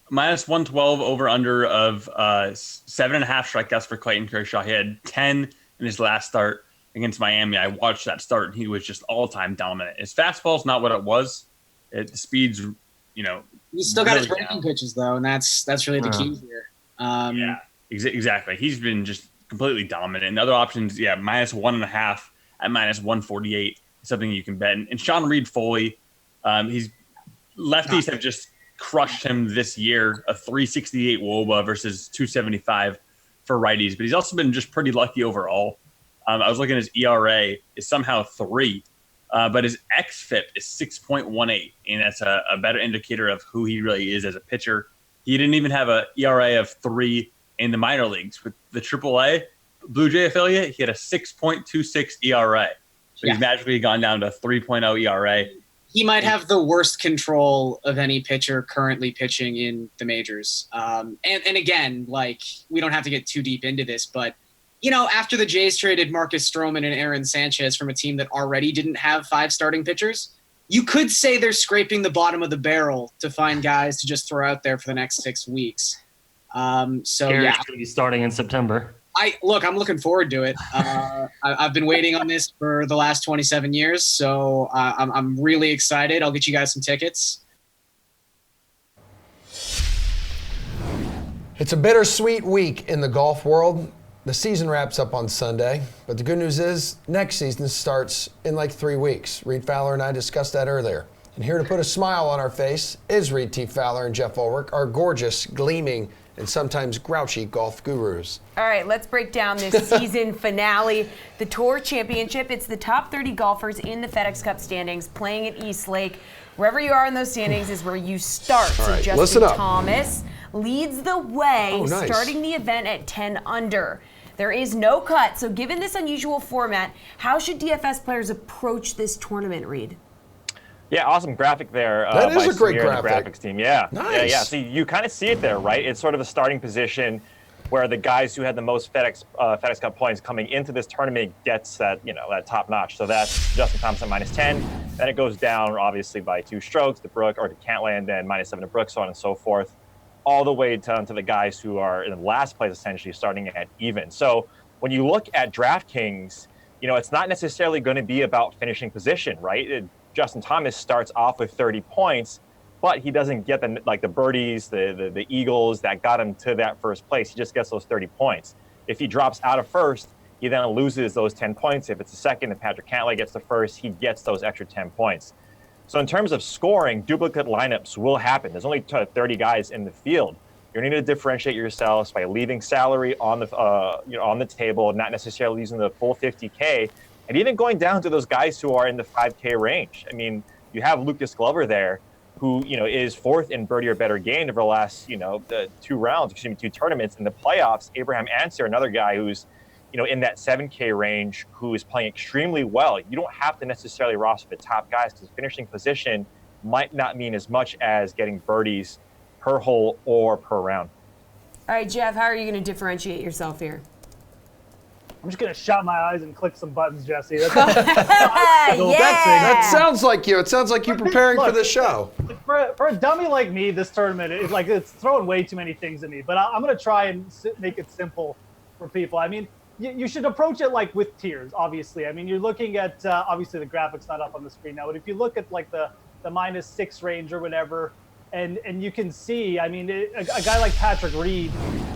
Minus 112 over under of 7.5 strikeouts for Clayton Kershaw. He had 10 in his last start against Miami. I watched that start and he was just all-time dominant. His fastball's not what it was. The speed's, he's still got his breaking pitches though, and that's really the key here. Exactly. He's been just completely dominant. And other options, minus 1.5 at minus 148 is something you can bet. And Sean Reed-Foley, lefties have just crushed him this year. A 368 WOBA versus 275 for righties, but he's also been just pretty lucky overall. I was looking at his ERA is somehow 3. But his xFIP is 6.18, and that's a better indicator of who he really is as a pitcher. He didn't even have an ERA of 3 in the minor leagues. With the AAA Blue Jay affiliate, he had a 6.26 ERA. So he's magically gone down to 3.0 ERA. He might have the worst control of any pitcher currently pitching in the majors. And again, we don't have to get too deep into this, but after the Jays traded Marcus Stroman and Aaron Sanchez from a team that already didn't have 5 starting pitchers, you could say they're scraping the bottom of the barrel to find guys to just throw out there for the next 6 weeks. Gary's going to be starting in September. I'm looking forward to it. I've been waiting on this for the last 27 years, so I'm really excited. I'll get you guys some tickets. It's a bittersweet week in the golf world. The season wraps up on Sunday, but the good news is next season starts in 3 weeks. Reed Fowler and I discussed that earlier. And here to put a smile on our face is Reed T. Fowler and Jeff Ulrich, our gorgeous, gleaming and sometimes grouchy golf gurus. All right, let's break down this season finale, the Tour Championship. It's the top 30 golfers in the FedEx Cup standings playing at East Lake. Wherever you are in those standings is where you start. All right, so listen Justin up. Thomas leads the way, nice. starting the event at 10 under. There is no cut, so given this unusual format, how should DFS players approach this tournament, Reed? Yeah, awesome graphic there. That is by a great Samir and the graphic. graphics team. Yeah. Nice. Yeah. So you kind of see it there, right? It's sort of a starting position where the guys who had the most FedEx Cup points coming into this tournament gets that, that top notch. So that's Justin Thomas at -10. Then it goes down, obviously, by 2 strokes to Brooke or to Cantlay, and then -7 to Brooke, so on and so forth, all the way down to the guys who are in last place, essentially starting at even. So when you look at DraftKings, it's not necessarily going to be about finishing position, right? Justin Thomas starts off with 30 points, but he doesn't get the birdies, the eagles that got him to that first place. He just gets those 30 points. If he drops out of first, he then loses those 10 points. If it's a second and Patrick Cantlay gets the first, he gets those extra 10 points. So in terms of scoring, duplicate lineups will happen. There's only 30 guys in the field. You need to differentiate yourselves by leaving salary on the table, not necessarily using the full 50K. And even going down to those guys who are in the 5K range. I mean, you have Lucas Glover there, who is 4th in birdie or better gained over the last the 2 tournaments. In the playoffs, Abraham Anser, another guy who's in that 7K range, who is playing extremely well. You don't have to necessarily roster the top guys because finishing position might not mean as much as getting birdies per hole or per round. All right, Jeff, how are you going to differentiate yourself here? I'm just going to shut my eyes and click some buttons, Jesse. That sounds like you. It sounds like you're preparing for the show. For a dummy like me, this tournament is it's throwing way too many things at me. But I'm going to try and make it simple for people. I mean, you should approach it with tiers, obviously. I mean, you're looking at, obviously the graphic's not up on the screen now, but if you look at the -6 range or whatever, and you can see, I mean, a guy like Patrick Reed,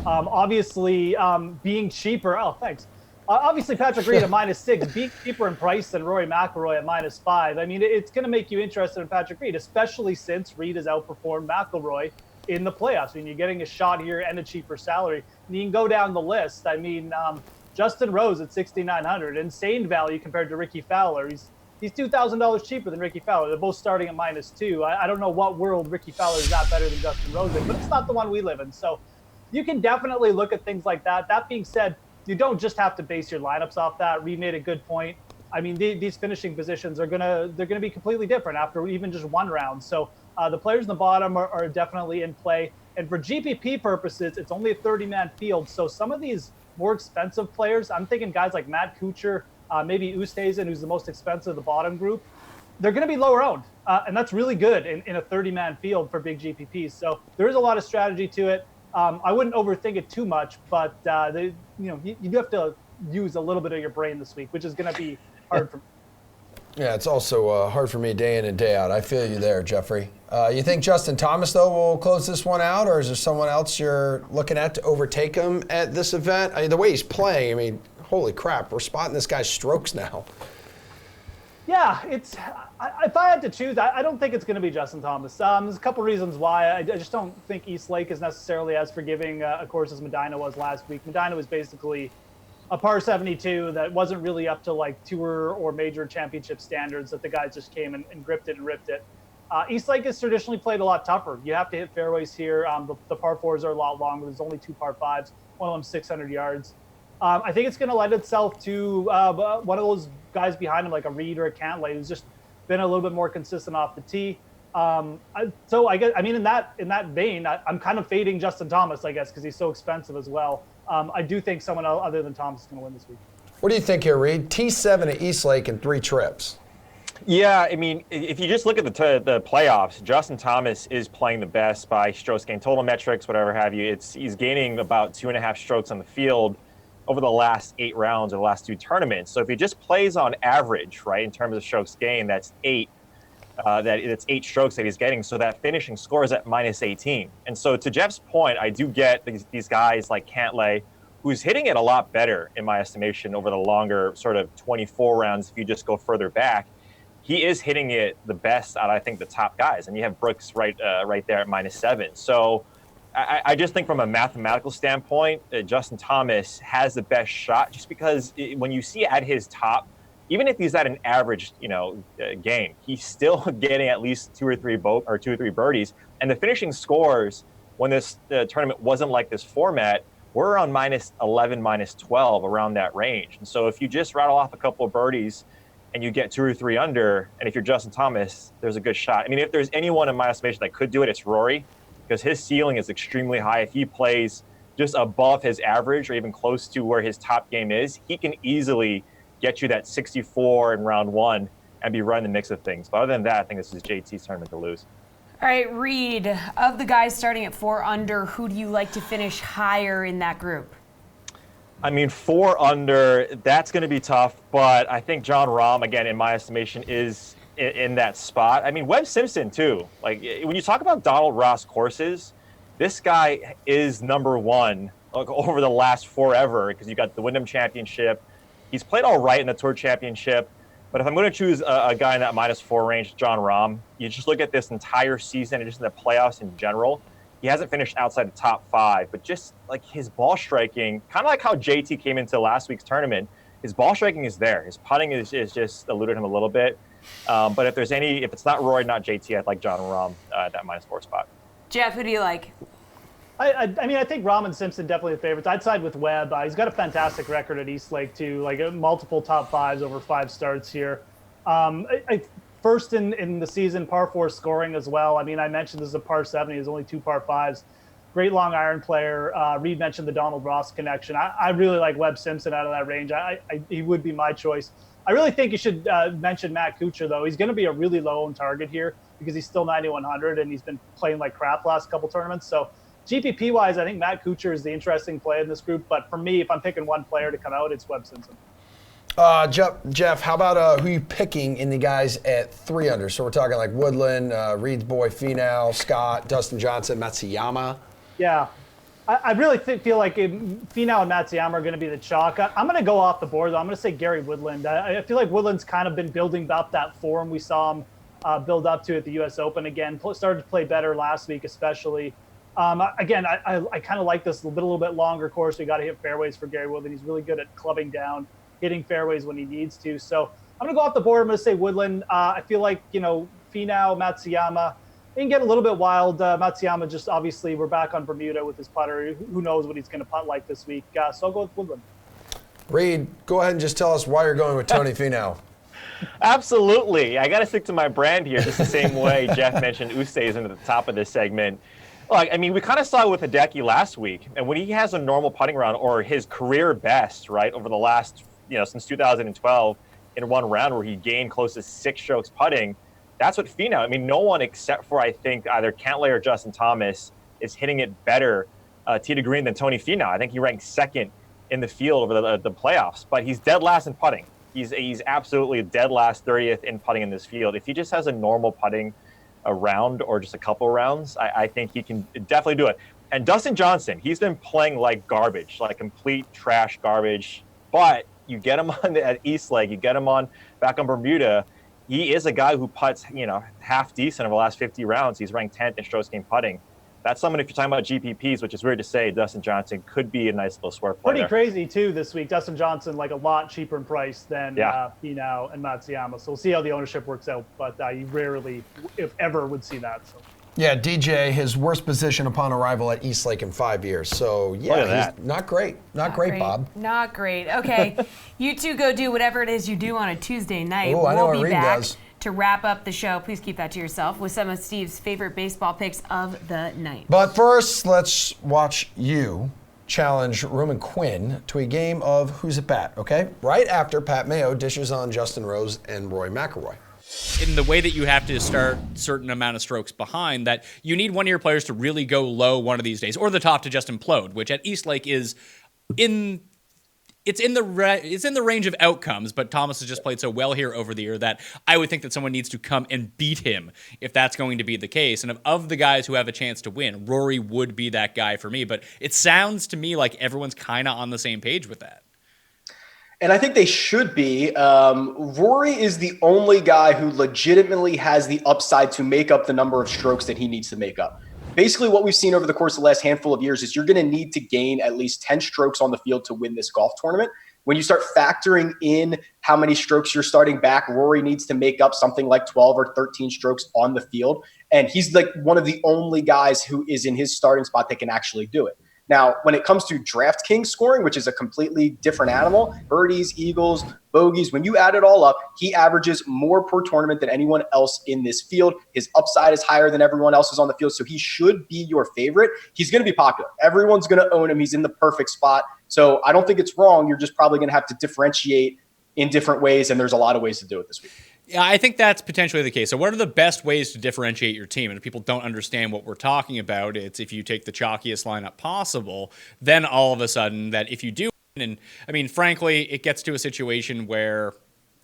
obviously being cheaper. Oh, thanks. Obviously, Patrick Reed at -6, being cheaper in price than Rory McIlroy at -5. I mean, it's going to make you interested in Patrick Reed, especially since Reed has outperformed McIlroy in the playoffs. I mean, you're getting a shot here and a cheaper salary. And you can go down the list. I mean, Justin Rose at $6,900, insane value compared to Ricky Fowler. He's $2,000 cheaper than Ricky Fowler. They're both starting at -2. I don't know what world Ricky Fowler is not better than Justin Rose in, but it's not the one we live in. So you can definitely look at things like that. That being said, you don't just have to base your lineups off that. Reed made a good point. I mean, these finishing positions they're gonna be completely different after even just one round. So the players in the bottom are definitely in play. And for GPP purposes, it's only a 30-man field. So some of these more expensive players, I'm thinking guys like Matt Keuchel, maybe Oosthuizen, who's the most expensive of the bottom group, they're going to be lower owned. And that's really good in a 30-man field for big GPPs. So there is a lot of strategy to it. I wouldn't overthink it too much, but you do have to use a little bit of your brain this week, which is going to be hard for me. Yeah, it's also hard for me day in and day out. I feel you there, Jeffrey. You think Justin Thomas, though, will close this one out, or is there someone else you're looking at to overtake him at this event? I mean, the way he's playing, I mean, holy crap, we're spotting this guy's strokes now. Yeah, if I had to choose, I don't think it's going to be Justin Thomas. There's a couple reasons why. I just don't think East Lake is necessarily as forgiving a course as Medina was last week. Medina was basically a par 72 that wasn't really up to tour or major championship standards, that the guys just came and gripped it and ripped it. East Lake has traditionally played a lot tougher. You have to hit fairways here. The par 4s are a lot longer. There's only 2 par 5s, one of them 600 yards. I think it's going to lend itself to one of those guys behind him, like a Reed or a Cantlay, who's just been a little bit more consistent off the tee. So I guess, I mean, in that vein, I'm kind of fading Justin Thomas, I guess, because he's so expensive as well. I do think someone other than Thomas is going to win this week. What do you think here, Reed? T7 at East Lake in 3 trips. Yeah, I mean, if you just look at the playoffs, Justin Thomas is playing the best by strokes gained, total metrics, whatever have you. He's gaining about 2.5 strokes on the field over the last 8 rounds or the last 2 tournaments. So if he just plays on average, right, in terms of strokes gained, that's 8. It's 8 strokes that he's getting. So that finishing score is at -18. And so to Jeff's point, I do get these guys like Cantlay, who's hitting it a lot better in my estimation over the longer sort of 24 rounds. If you just go further back, he is hitting it the best out of, I think, the top guys. And you have Brooks right there at -7. So I just think from a mathematical standpoint, Justin Thomas has the best shot just because when you see at his top, even if he's at an average, game, he's still getting at least two or three birdies. And the finishing scores when this tournament wasn't like this format, we're around -11, -12, around that range. And so if you just rattle off a couple of birdies and you get 2 or 3 under, and if you're Justin Thomas, there's a good shot. I mean, if there's anyone in my estimation that could do it, it's Rory, because his ceiling is extremely high. If he plays just above his average or even close to where his top game is, he can easily get you that 64 in round 1 and be running the mix of things. But other than that, I think this is JT's tournament to lose. All right, Reed, of the guys starting at 4 under, who do you like to finish higher in that group? I mean, 4 under, that's going to be tough, but I think John Rahm, again, in my estimation, is in that spot. I mean, Webb Simpson, too. Like, when you talk about Donald Ross courses, this guy is number 1 over the last forever, because you got the Wyndham Championship. He's played all right in the Tour Championship. But if I'm going to choose a guy in that -4 range, John Rahm, you just look at this entire season and just in the playoffs in general, he hasn't finished outside the top 5, but just like his ball striking, kind of like how JT came into last week's tournament, his ball striking is there. His putting is just eluded him a little bit. But if it's not Roy, not JT, I'd like John Rahm at that -4 spot. Jeff, who do you like? I mean, I think Rahm and Simpson definitely the favorites. I'd side with Webb. He's got a fantastic record at East Lake, too, like multiple top 5s over 5 starts here. First in the season, par 4 scoring as well. I mean, I mentioned this is a par 7. He has only 2 par 5s. Great long iron player. Reed mentioned the Donald Ross connection. I really like Webb Simpson out of that range. He would be my choice. I really think you should mention Matt Keuchel, though. He's going to be a really low-owned target here because he's still 9,100, and he's been playing like crap last couple tournaments. So GPP-wise, I think Matt Keuchel is the interesting play in this group. But for me, if I'm picking one player to come out, it's Webb Simpson. Jeff, how about who you picking in the guys at 3 under? So we're talking like Woodland, Reed's boy, Finau, Scott, Dustin Johnson, Matsuyama. Yeah. I really feel like Finau and Matsuyama are going to be the chalk. I'm going to go off the board, though. I'm going to say Gary Woodland. I feel like Woodland's kind of been building up that form we saw him build up to at the U.S. Open again. Started to play better last week, especially. Again, I kind of like this a little bit longer course. We got to hit fairways for Gary Woodland. He's really good at clubbing down, hitting fairways when he needs to. So I'm going to go off the board. I'm going to say Woodland. I feel like, Finau, Matsuyama, they can get a little bit wild. Matsuyama, just obviously, we're back on Bermuda with his putter. Who knows what he's going to putt like this week. So I'll go with Woodland. Reed, go ahead and just tell us why you're going with Tony Finau. Absolutely. I got to stick to my brand here, just the same way Jeff mentioned Ustays at the top of this segment. Like, I mean, we kind of saw it with Hideki last week. And when he has a normal putting round or his career best, right, over the last, since 2012 in one round where he gained close to 6 strokes putting, that's what Finau, I mean, no one except for, I think, either Cantlay or Justin Thomas is hitting it better tee to green than Tony Finau. I think he ranked 2nd in the field over the playoffs, but he's dead last in putting. He's absolutely dead last 30th in putting in this field. If he just has a normal putting a round or just a couple rounds, I think he can definitely do it. And Dustin Johnson, he's been playing like garbage, like complete trash garbage, but you get him on at East Lake, you get him on back on Bermuda, he is a guy who putts, half decent over the last 50 rounds. He's ranked 10th in strokes gained putting. That's someone, if you're talking about GPPs, which is weird to say, Dustin Johnson could be a nice little swerve play. Pretty crazy, too, this week. Dustin Johnson, like a lot cheaper in price than Finau and Matsuyama. So we'll see how the ownership works out. But you rarely, if ever, would see that. So. Yeah, DJ, his worst position upon arrival at East Lake in 5 years. So, yeah, he's not great. Not great, Bob. Not great. Okay, you two go do whatever it is you do on a Tuesday night. Oh, I know what We'll be Reed back does. to wrap up the show. Please keep that to yourself with some of Steve's favorite baseball picks of the night. But first, let's watch you challenge Roman Quinn to a game of Who's It Bat, okay? Right after Pat Mayo dishes on Justin Rose and Rory McIlroy. In the way that you have to start certain amount of strokes behind, that you need one of your players to really go low one of these days, or the top to just implode, which at East Lake is in the range of outcomes, but Thomas has just played so well here over the year that I would think that someone needs to come and beat him if that's going to be the case. And of the guys who have a chance to win, Rory would be that guy for me, but it sounds to me like everyone's kind of on the same page with that. And I think they should be. Rory is the only guy who legitimately has the upside to make up the number of strokes that he needs to make up. basically what we've seen over the course of the last handful of years is you're going to need to gain at least 10 strokes on the field to win this golf tournament. When you start factoring in how many strokes you're starting back, Rory needs to make up something like 12 or 13 strokes on the field. And he's like one of the only guys who is in his starting spot that can actually do it. Now, when it comes to DraftKings scoring, which is a completely different animal, birdies, eagles, bogeys, when you add it all up, he averages more per tournament than anyone else in this field. His upside is higher than everyone else's on the field, so he should be your favorite. He's going to be popular. Everyone's going to own him. He's in the perfect spot. So I don't think it's wrong. You're just probably going to have to differentiate in different ways, and there's a lot of ways to do it this week. Yeah, I think that's potentially the case. So what are the best ways to differentiate your team? And if people don't understand what we're talking about, it's if you take the chalkiest lineup possible, then all of a sudden that if you do, and I mean, frankly, it gets to a situation where,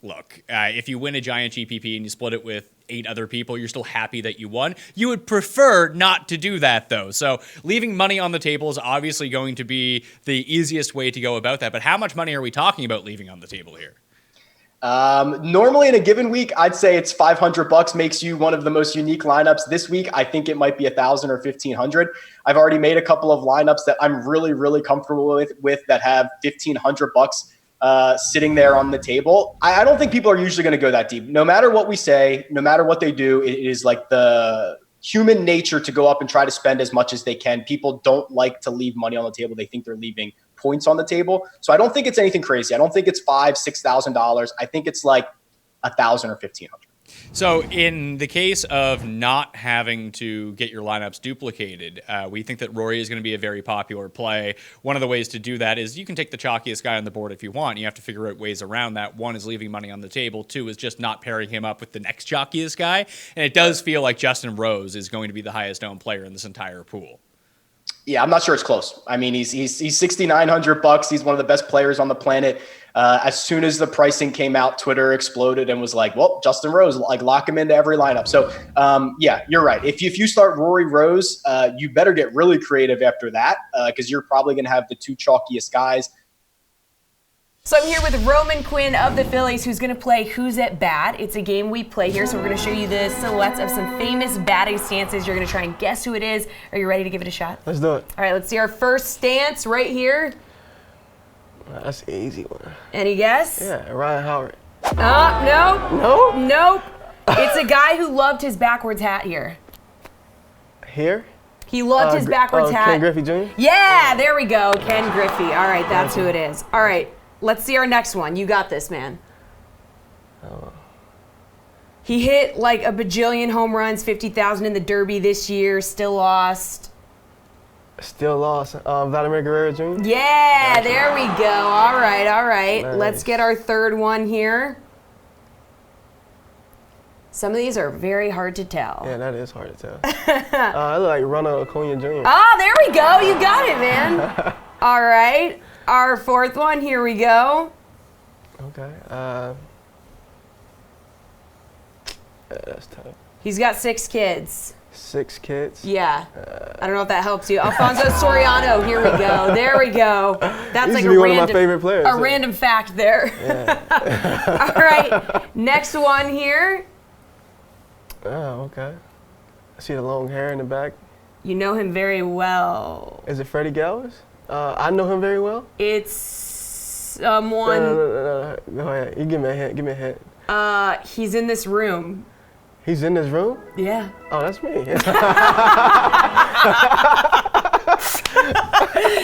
look, if you win a giant GPP and you split it with 8 other people, you're still happy that you won. You would prefer not to do that, though. So leaving money on the table is obviously going to be the easiest way to go about that. But how much money are we talking about leaving on the table here? Normally in a given week, I'd say it's $500 makes you one of the most unique lineups. This week, I think it might be $1,000 or $1,500. I've already made a couple of lineups that I'm really, really comfortable with that have $1,500 sitting there on the table. I don't think people are usually going to go that deep. No matter what we say, no matter what they do, it is like the human nature to go up and try to spend as much as they can. People don't like to leave money on the table. They think they're leaving points on the table. So I don't think it's anything crazy. I don't think it's $5,000, $6,000. I think it's like $1,000 or $1,500. So in the case of not having to get your lineups duplicated, we think that Rory is going to be a very popular play. One of the ways to do that is you can take the chalkiest guy on the board if you want. You have to figure out ways around that. 1 is leaving money on the table. 2 is just not pairing him up with the next chalkiest guy. And it does feel like Justin Rose is going to be the highest owned player in this entire pool. Yeah, I'm not sure it's close. I mean, he's $6,900. He's one of the best players on the planet. As soon as the pricing came out, Twitter exploded and was like, well, Justin Rose, like lock him into every lineup. So yeah, you're right. If you start Rory Rose, you better get really creative after that because you're probably going to have the 2 chalkiest guys. So I'm here with Roman Quinn of the Phillies, who's going to play Who's at Bat. It's a game we play here, so we're going to show you the silhouettes of some famous batting stances. You're going to try and guess who it is. Are you ready to give it a shot? Let's do it. All right, let's see our first stance right here. That's an easy one. Any guess? Yeah, Ryan Howard. No. Nope. It's a guy who loved his backwards hat here. Here? He loved his backwards hat. Ken Griffey Jr.? Yeah, there we go. Ken Griffey. All right, that's who it is. All right. Let's see our next one. You got this, man. He hit like a bajillion home runs, 50,000 in the Derby this year, still lost. Still lost. Vladimir Guerrero Jr.? Yeah, there we go. All right. Nice. Let's get our third one here. Some of these are very hard to tell. Yeah, that is hard to tell. I look like Ronald Acuna Jr. Ah, there we go. You got it, man. All right. Our fourth one, here we go. Okay. That's tough. He's got 6 kids. 6 kids? Yeah. I don't know if that helps you. Alfonso Soriano, here we go. There we go. That's like one of my favorite players. Random fact there. Yeah. All right. Next one here. Oh, okay. I see the long hair in the back. You know him very well. Is it Freddie Galvis? I know him very well. It's someone. No. Go ahead. You give me a hint. Give me a hint. He's in this room. He's in this room? Yeah. Oh, that's me.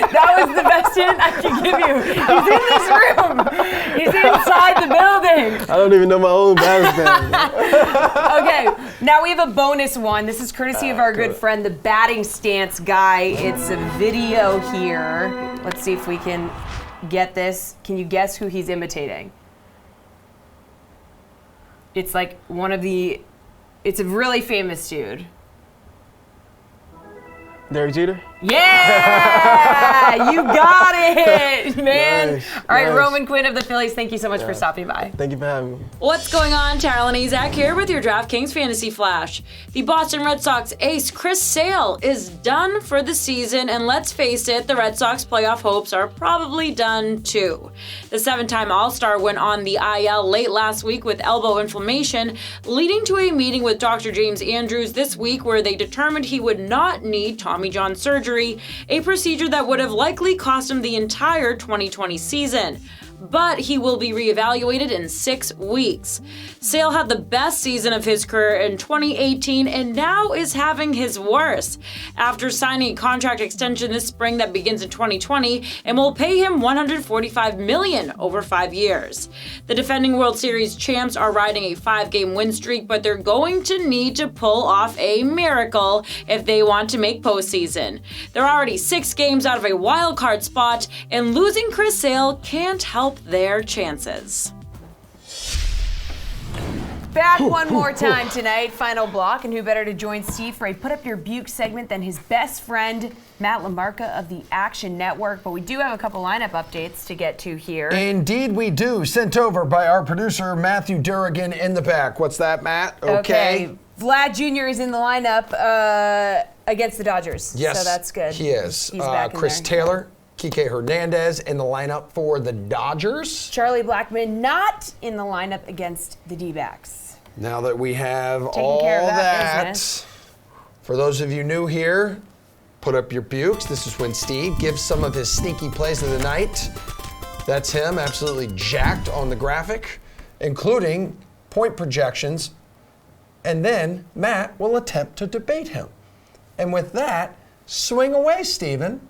That was the best hint I could give you. He's in this room. He's inside the building. I don't even know my own batting stance. Okay, now we have a bonus one. This is courtesy of our good friend, the batting stance guy. It's a video here. Let's see if we can get this. Can you guess who he's imitating? It's like it's a really famous dude. Derek Jeter? Yeah, you got it, man. Nice, All right, nice. Roman Quinn of the Phillies, thank you so much for stopping by. Thank you for having me. What's going on? Taryn and Zach here with your DraftKings Fantasy Flash. The Boston Red Sox ace Chris Sale is done for the season, and let's face it, the Red Sox playoff hopes are probably done too. The 7-time All-Star went on the IL late last week with elbow inflammation, leading to a meeting with Dr. James Andrews this week where they determined he would not need Tommy John surgery, a procedure that would have likely cost him the entire 2020 season. But he will be reevaluated in 6 weeks. Sale had the best season of his career in 2018 and now is having his worst. After signing a contract extension this spring that begins in 2020 and will pay him $145 million over 5 years. The defending World Series champs are riding a 5-game win streak, but they're going to need to pull off a miracle if they want to make postseason. They're already 6 games out of a wild card spot, and losing Chris Sale can't help their chances. Back one more time tonight, final block, and who better to join Steve for a Put Up Your Buke segment than his best friend, Matt LaMarca of the Action Network. But we do have a couple lineup updates to get to here. Indeed we do, sent over by our producer, Matthew Durrigan in the back. What's that, Matt? Okay. Vlad Jr. is in the lineup against the Dodgers. Yes, so that's good. He is. He's back in Chris there. Taylor, Kike Hernandez in the lineup for the Dodgers. Charlie Blackmon not in the lineup against the D-backs. Now that we have Taking all care of that, business. for those of you new here, put up your bukes. This is when Steve gives some of his sneaky plays of the night. That's him, absolutely jacked on the graphic, including point projections. And then Matt will attempt to debate him. And with that, swing away, Steven.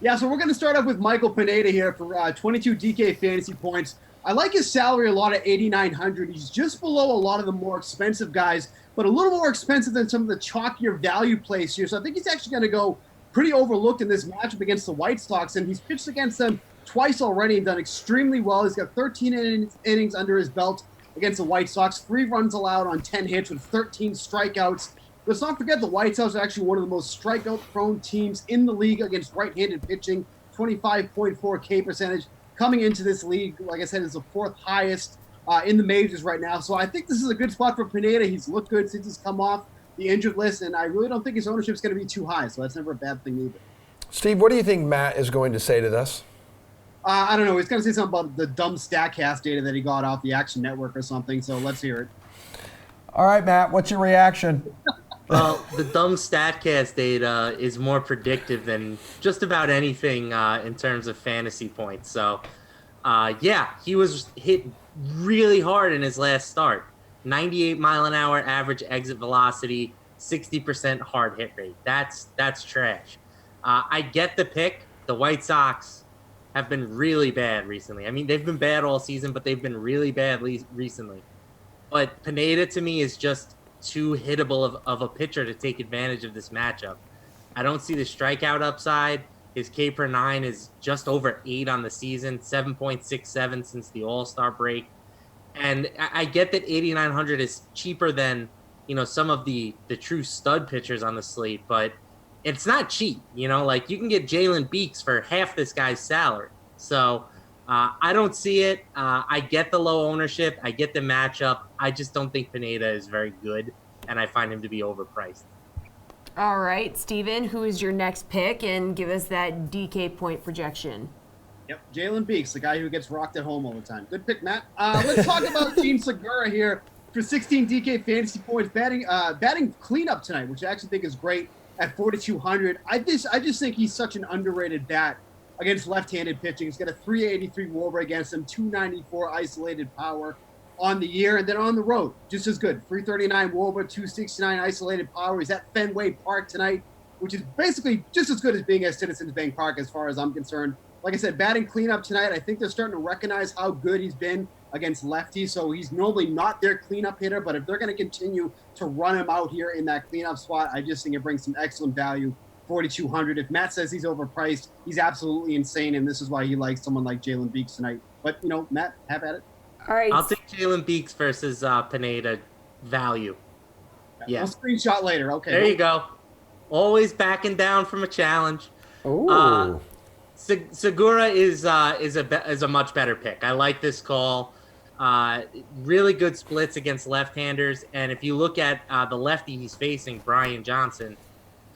Yeah, so we're going to start off with Michael Pineda here for 22 DK fantasy points. I like his salary a lot at $8,900. He's just below a lot of the more expensive guys, but a little more expensive than some of the chalkier value plays here. So I think he's actually going to go pretty overlooked in this matchup against the White Sox, and he's pitched against them twice already and done extremely well. He's got 13 innings under his belt against the White Sox, 3 runs allowed on 10 hits with 13 strikeouts. Let's not forget the White Sox are actually one of the most strikeout-prone teams in the league against right-handed pitching, 25.4 K percentage. Coming into this league, like I said, is the 4th highest in the majors right now. So I think this is a good spot for Pineda. He's looked good since he's come off the injured list, and I really don't think his ownership is going to be too high, so that's never a bad thing either. Steve, what do you think Matt is going to say to this? I don't know. He's going to say something about the dumb StatCast data that he got off the Action Network or something, so let's hear it. All right, Matt, what's your reaction? Well, the dumb StatCast data is more predictive than just about anything in terms of fantasy points. So, yeah, he was hit really hard in his last start. 98 mile an hour average exit velocity, 60% hard hit rate. That's trash. I get the pick. The White Sox have been really bad recently. I mean, they've been bad all season, but they've been really bad recently. But Pineda, to me, is just too hittable of a pitcher to take advantage of this matchup. I don't see the strikeout upside. His K per 9 is just over 8 on the season, 7.67 since the All-Star break. And I get that 8,900 is cheaper than, some of the true stud pitchers on the slate, but it's not cheap. Like you can get Jalen Beeks for half this guy's salary. So I don't see it. I get the low ownership. I get the matchup. I just don't think Pineda is very good, and I find him to be overpriced. All right, Steven, who is your next pick? And give us that DK point projection. Yep, Jalen Beeks, the guy who gets rocked at home all the time. Good pick, Matt. Let's talk about Team Segura here for 16 DK fantasy points, batting cleanup tonight, which I actually think is great at 4,200. I just think he's such an underrated bat against left-handed pitching. He's got a 383 WAR against him, 294 isolated power on the year, and then on the road, just as good. 339 WAR, 269 isolated power. He's at Fenway Park tonight, which is basically just as good as being at Citizens Bank Park as far as I'm concerned. Like I said, batting cleanup tonight, I think they're starting to recognize how good he's been against lefties, so he's normally not their cleanup hitter, but if they're going to continue to run him out here in that cleanup spot, I just think it brings some excellent value. 4,200. If Matt says he's overpriced, he's absolutely insane, and this is why he likes someone like Jalen Beeks tonight. But, Matt, have at it. All right. I'll take Jalen Beeks versus Pineda value. Yeah. We'll screenshot later. Okay. There you go. Always backing down from a challenge. Ooh. Segura is a much better pick. I like this call. Really good splits against left-handers, and if you look at the lefty he's facing, Brian Johnson,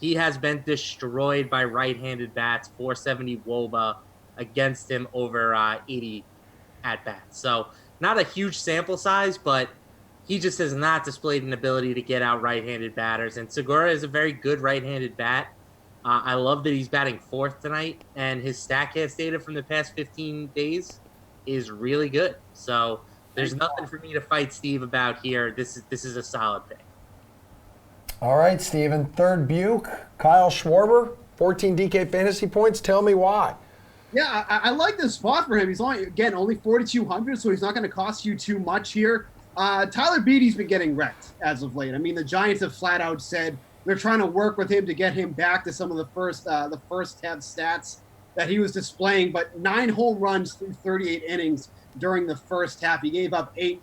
he has been destroyed by right-handed bats. 470 WOBA against him over 80 at bats. So not a huge sample size, but he just has not displayed an ability to get out right-handed batters. And Segura is a very good right-handed bat. I love that he's batting fourth tonight, and his StatCast data from the past 15 days is really good. So there's nothing for me to fight Steve about here. This is a solid pick. All right, Steven. Third Buke, Kyle Schwarber, 14 DK fantasy points. Tell me why. Yeah, I like this spot for him. He's only 4,200, so he's not going to cost you too much here. Tyler Beede's been getting wrecked as of late. I mean, the Giants have flat out said they're trying to work with him to get him back to some of the first half stats that he was displaying. But 9 home runs through 38 innings during the first half. He gave up 9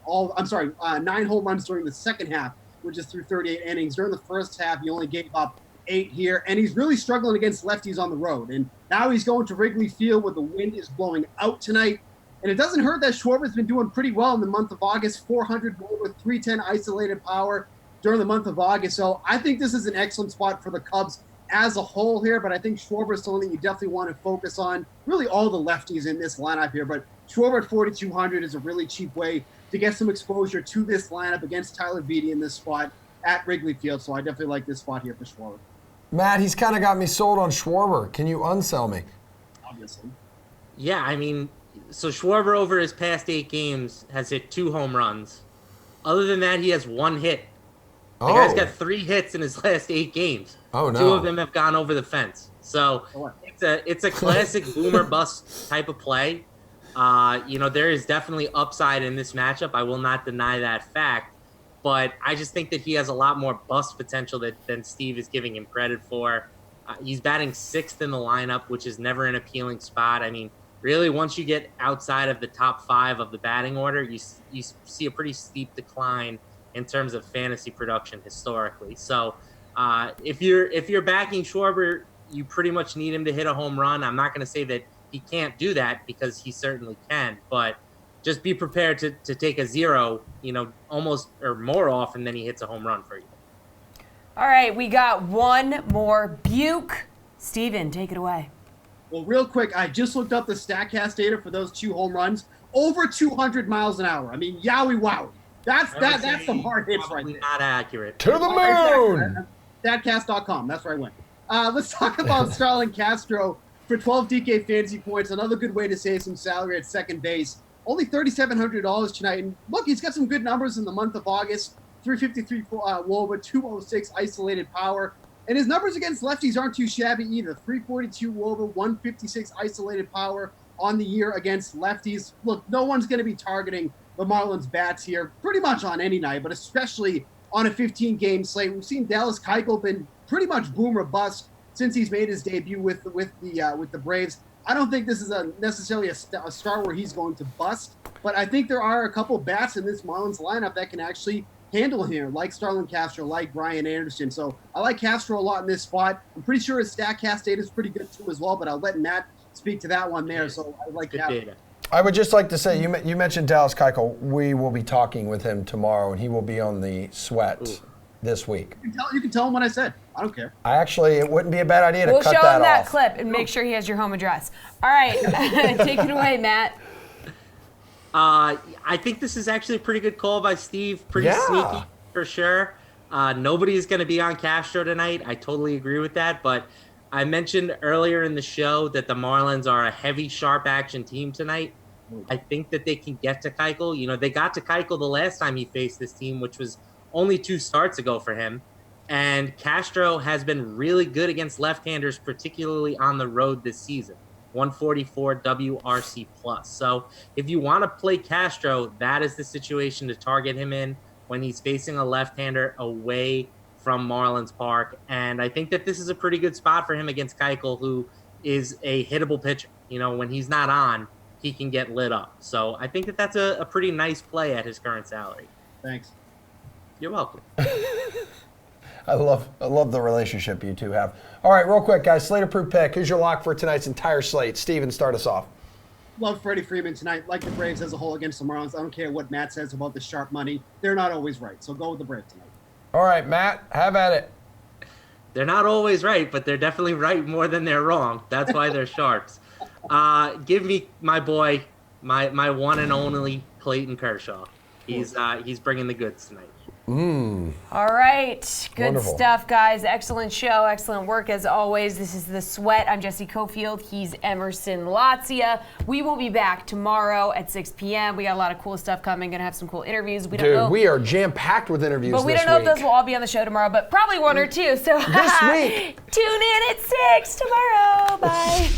home runs during the second half, which is through 38 innings. During the first half, he only gave up 8 here, and he's really struggling against lefties on the road. And now he's going to Wrigley Field where the wind is blowing out tonight. And it doesn't hurt that Schwarber's been doing pretty well in the month of August, 400 with 310 isolated power during the month of August. So I think this is an excellent spot for the Cubs as a whole here, but I think Schwarber is something that you definitely want to focus on. Really all the lefties in this lineup here, but Schwarber at 4,200 is a really cheap way to get some exposure to this lineup against Tyler Beede in this spot at Wrigley Field. So I definitely like this spot here for Schwarber. Matt, he's kind of got me sold on Schwarber. Can you unsell me? Obviously. Yeah, I mean, so Schwarber over his past 8 games has hit 2 home runs. Other than that, he has 1 hit. The guy's got 3 hits in his last 8 games. Oh, no. 2 of them have gone over the fence. So it's a classic boomer bust type of play. There is definitely upside in this matchup. I will not deny that fact. But I just think that he has a lot more bust potential than Steve is giving him credit for. He's batting 6th in the lineup, which is never an appealing spot. I mean, really, once you get outside of the top 5 of the batting order, you see a pretty steep decline in terms of fantasy production historically. So if you're backing Schwarber, you pretty much need him to hit a home run. I'm not going to say that he can't do that because he certainly can, but just be prepared to take a 0, almost or more often than he hits a home run for you. All right, we got one more Buke. Steven, take it away. Well, real quick, I just looked up the StatCast data for those 2 home runs. Over 200 miles an hour. I mean, yowie wow. That's some hard hits right there. Not accurate. To the moon! Statcast.com. That's where I went. Let's talk about Starlin Castro for 12 DK fantasy points. Another good way to save some salary at second base. Only $3,700 tonight. And look, he's got some good numbers in the month of August. 353 WOBA, 206 isolated power. And his numbers against lefties aren't too shabby either. 342 WOBA, 156 isolated power on the year against lefties. Look, no one's going to be targeting the Marlins bats here pretty much on any night, but especially on a 15-game slate. We've seen Dallas Keuchel been pretty much boom or bust since he's made his debut with the Braves. I don't think this is necessarily a start where he's going to bust, but I think there are a couple bats in this Marlins lineup that can actually handle him, like Starlin Castro, like Brian Anderson. So I like Castro a lot in this spot. I'm pretty sure his StatCast data is pretty good too as well, but I'll let Matt speak to that one there. So I like that. Data. I would just like to say, you mentioned Dallas Keuchel. We will be talking with him tomorrow, and he will be on the sweat this week. You can tell him what I said. I don't care. It wouldn't be a bad idea to cut that off. We'll show him that clip and make sure he has your home address. All right, take it away, Matt. I think this is actually a pretty good call by Steve. Pretty sneaky for sure. Nobody's going to be on Castro tonight. I totally agree with that. But I mentioned earlier in the show that the Marlins are a heavy, sharp action team tonight. I think that they can get to Keuchel. They got to Keuchel the last time he faced this team, which was only 2 starts ago for him. And Castro has been really good against left-handers, particularly on the road this season. 144 WRC+. So if you want to play Castro, that is the situation to target him in when he's facing a left-hander away from Marlins Park. And I think that this is a pretty good spot for him against Keuchel, who is a hittable pitcher. When he's not on, he can get lit up. So I think that that's a pretty nice play at his current salary. Thanks. You're welcome. I love the relationship you two have. All right, real quick, guys. Slate approved pick. Who's your lock for tonight's entire slate? Steven, start us off. Love Freddie Freeman tonight. Like the Braves as a whole against the Marlins. I don't care what Matt says about the sharp money. They're not always right. So go with the Braves tonight. All right, Matt, have at it. They're not always right, but they're definitely right more than they're wrong. That's why they're sharps. Give me my boy, my one and only Clayton Kershaw. He's bringing the goods tonight. All right. Good Wonderful. stuff, guys. Excellent show. Excellent work as always. This is The Sweat. I'm Jessie Cofield. He's Emerson Latzia. We will be back tomorrow at 6 p.m. We got a lot of cool stuff coming. Going to have some cool interviews. We don't know. We are jam-packed with interviews But we this don't know week. if those will all be on the show tomorrow, but probably one or two. So This week. Tune in at 6 tomorrow. Bye.